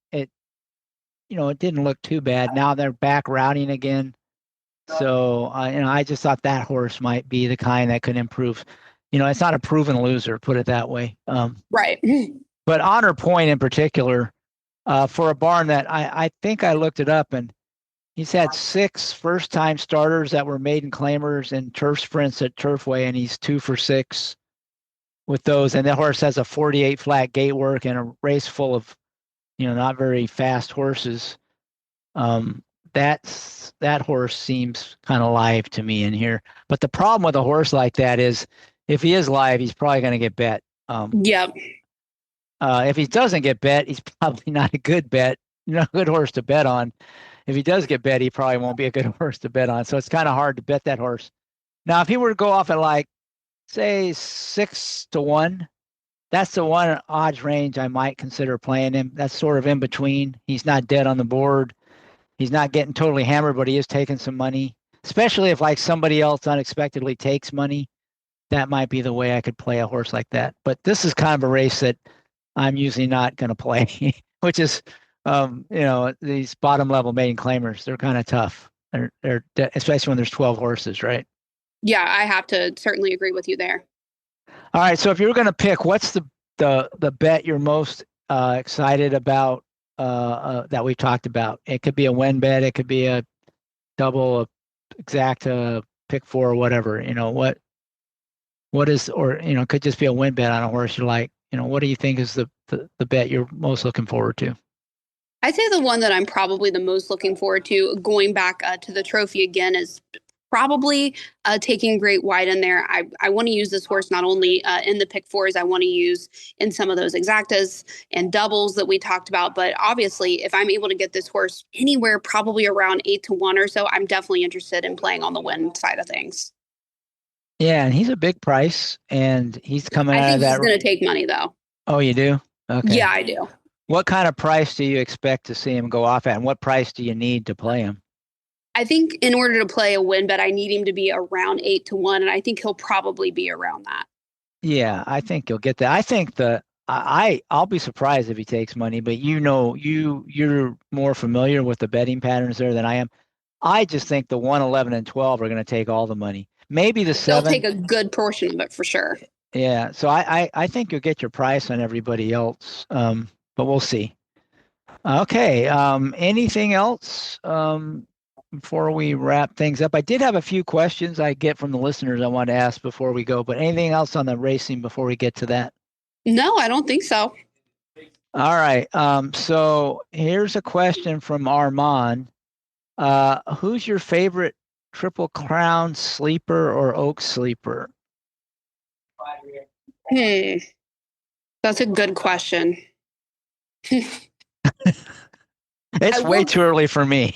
didn't look too bad. Now they're back routing again. So, I just thought that horse might be the kind that could improve. It's not a proven loser, put it that way. Right. But Honor Point in particular, for a barn that I think I looked it up, and he's had 6 first-time starters that were maiden claimers in turf sprints at Turfway, and he's 2 for 6 with those. And that horse has a 48 flat gate work and a race full of, not very fast horses. That horse seems kind of live to me in here. But the problem with a horse like that is if he is live, he's probably going to get bet. If he doesn't get bet, he's probably not a good bet, a good horse to bet on. If he does get bet, he probably won't be a good horse to bet on. So it's kind of hard to bet that horse. Now, if he were to go off at say 6-1, that's the one odds range I might consider playing him. That's sort of in between. He's not dead on the board. He's not getting totally hammered, but he is taking some money. Especially if like somebody else unexpectedly takes money, that might be the way I could play a horse like that. But this is kind of a race that I'm usually not going to play, which is, these bottom level maiden claimers. They're kind of tough. They're especially when there's 12 horses, right? Yeah, I have to certainly agree with you there. All right. So if you were going to pick, what's the bet you're most excited about that we talked about? It could be a win bet. It could be a double, a exacta, pick four, or whatever. What is, or it could just be a win bet on a horse you like. What do you think is the bet you're most looking forward to? I'd say the one that I'm probably the most looking forward to, going back to the trophy again, is probably taking Great White in there. I want to use this horse not only in the pick fours, I want to use in some of those exactas and doubles that we talked about. But obviously, if I'm able to get this horse anywhere probably around 8-1 or so, I'm definitely interested in playing on the win side of things. Yeah, and he's a big price, and he's coming out of that. I think he's going to take money, though. Oh, you do? Okay. Yeah, I do. What kind of price do you expect to see him go off at, and what price do you need to play him? I think in order to play a win bet, I need him to be around 8-1, and I think he'll probably be around that. Yeah, I think you'll get that. I think I'll be surprised if he takes money, but you're more familiar with the betting patterns there than I am. I just think the 1, 11, and 12 are going to take all the money. Maybe the 7. They'll take a good portion of it for sure. Yeah, so I think you'll get your price on everybody else, but we'll see. Okay, anything else before we wrap things up? I did have a few questions I get from the listeners I want to ask before we go, but anything else on the racing before we get to that? No, I don't think so. All right, so here's a question from Armand. Who's your favorite Triple Crown sleeper or Oaks sleeper? That's a good question. It's way too early for me.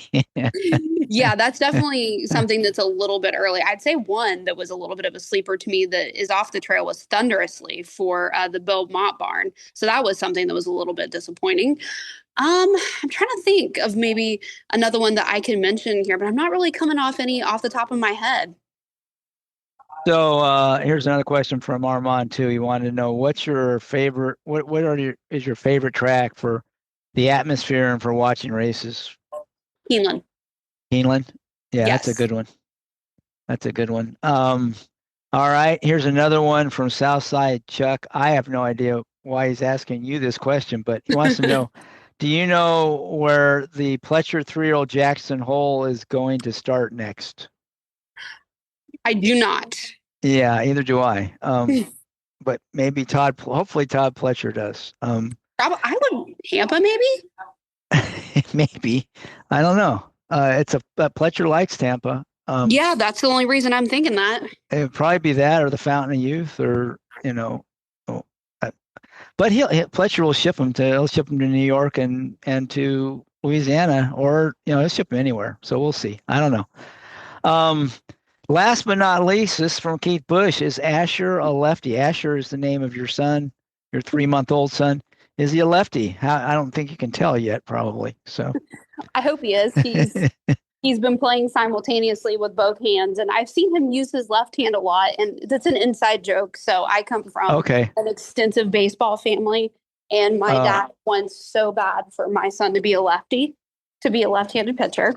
Yeah, that's definitely something that's a little bit early. I'd say one that was a little bit of a sleeper to me that is off the trail was Thunderously for the Beaumont barn. So that was something that was a little bit disappointing. I'm trying to think of maybe another one that I can mention here, but I'm not really coming off any off the top of my head. So here's another question from Armand too. He wanted to know what's your favorite. Is your favorite track for the atmosphere and for watching races? Keeneland. Keeneland? Yeah, yes. That's a good one. That's a good one. All right, here's another one from Southside Chuck. I have no idea why he's asking you this question, but he wants to know, do you know where the Pletcher 3-year-old Jackson Hole is going to start next? I do not. Yeah, either do I. But maybe hopefully Todd Pletcher does. Probably, I would, Tampa maybe? Maybe. I don't know. Pletcher likes Tampa. Yeah, that's the only reason I'm thinking that. It would probably be that or the Fountain of Youth or, but Pletcher will ship him to New York and to Louisiana, or, he'll ship him anywhere. So we'll see. I don't know. Last but not least, this is from Keith Bush. Is Asher a lefty? Asher is the name of your son, your 3-month-old son. Is he a lefty? I don't think you can tell yet, probably. So I hope he is. He's been playing simultaneously with both hands, and I've seen him use his left hand a lot, and that's an inside joke. So I come from an extensive baseball family, and my dad wants so bad for my son to be a lefty, to be a left-handed pitcher.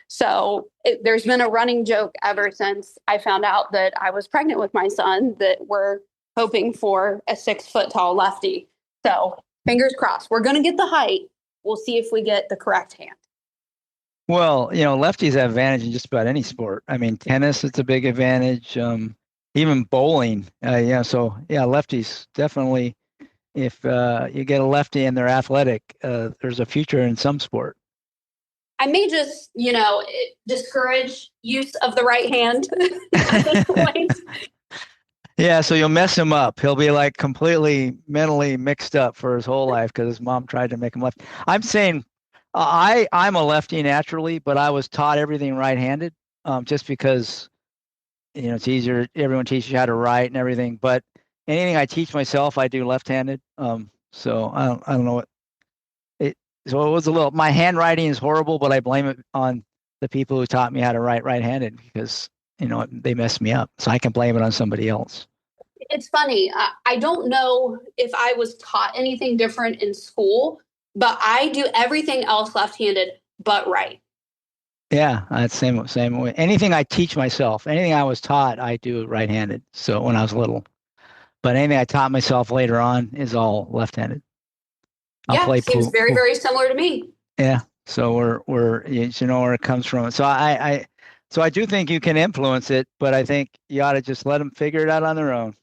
So there's been a running joke ever since I found out that I was pregnant with my son that we're hoping for a 6-foot-tall lefty. So fingers crossed. We're going to get the height. We'll see if we get the correct hand. Well, lefties have advantage in just about any sport. I mean, tennis, it's a big advantage. Even bowling. So lefties definitely. If you get a lefty and they're athletic, there's a future in some sport. I may just, discourage use of the right hand at this point. Yeah, so you'll mess him up. He'll be like completely mentally mixed up for his whole life because his mom tried to make him left. I'm saying I'm a lefty naturally, but I was taught everything right-handed just because, it's easier. Everyone teaches you how to write and everything. But anything I teach myself, I do left-handed. So I don't know what it. So it was a little. My handwriting is horrible, but I blame it on the people who taught me how to write right-handed because they messed me up. So I can blame it on somebody else. It's funny. I don't know if I was taught anything different in school, but I do everything else left-handed but right. Yeah, that's same way. Anything I teach myself, anything I was taught, I do right-handed. So when I was little, but anything I taught myself later on is all left-handed. Seems very, very similar to me. Yeah. So we're where it comes from. So I do think you can influence it, but I think you ought to just let them figure it out on their own.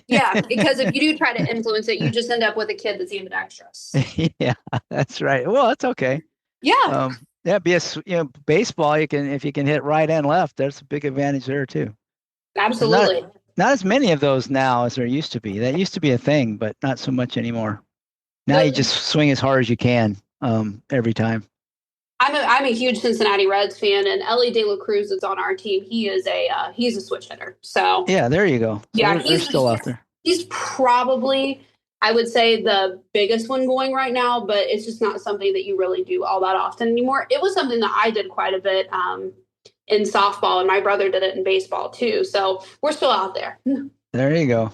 Yeah, because if you do try to influence it, you just end up with a kid that's ambidextrous. Yeah, that's right. Well, that's okay. Yeah. Baseball, if you can hit right and left, there's a big advantage there too. Absolutely. Not as many of those now as there used to be. That used to be a thing, but not so much anymore. Now you just swing as hard as you can every time. I'm a huge Cincinnati Reds fan, and Ellie De La Cruz is on our team. He's a switch hitter. So yeah, there you go. So they're still out there. He's probably, I would say, the biggest one going right now, but it's just not something that you really do all that often anymore. It was something that I did quite a bit in softball, and my brother did it in baseball too. So we're still out there. There you go.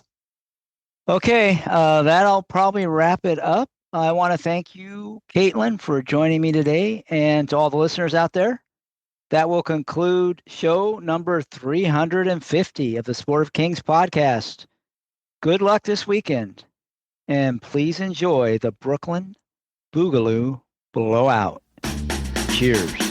Okay, that'll probably wrap it up. I want to thank you, Kaitlin, for joining me today, and to all the listeners out there. That will conclude show number 350 of the Sport of Kings podcast. Good luck this weekend, and please enjoy the Brooklyn Boogaloo Blowout. Cheers.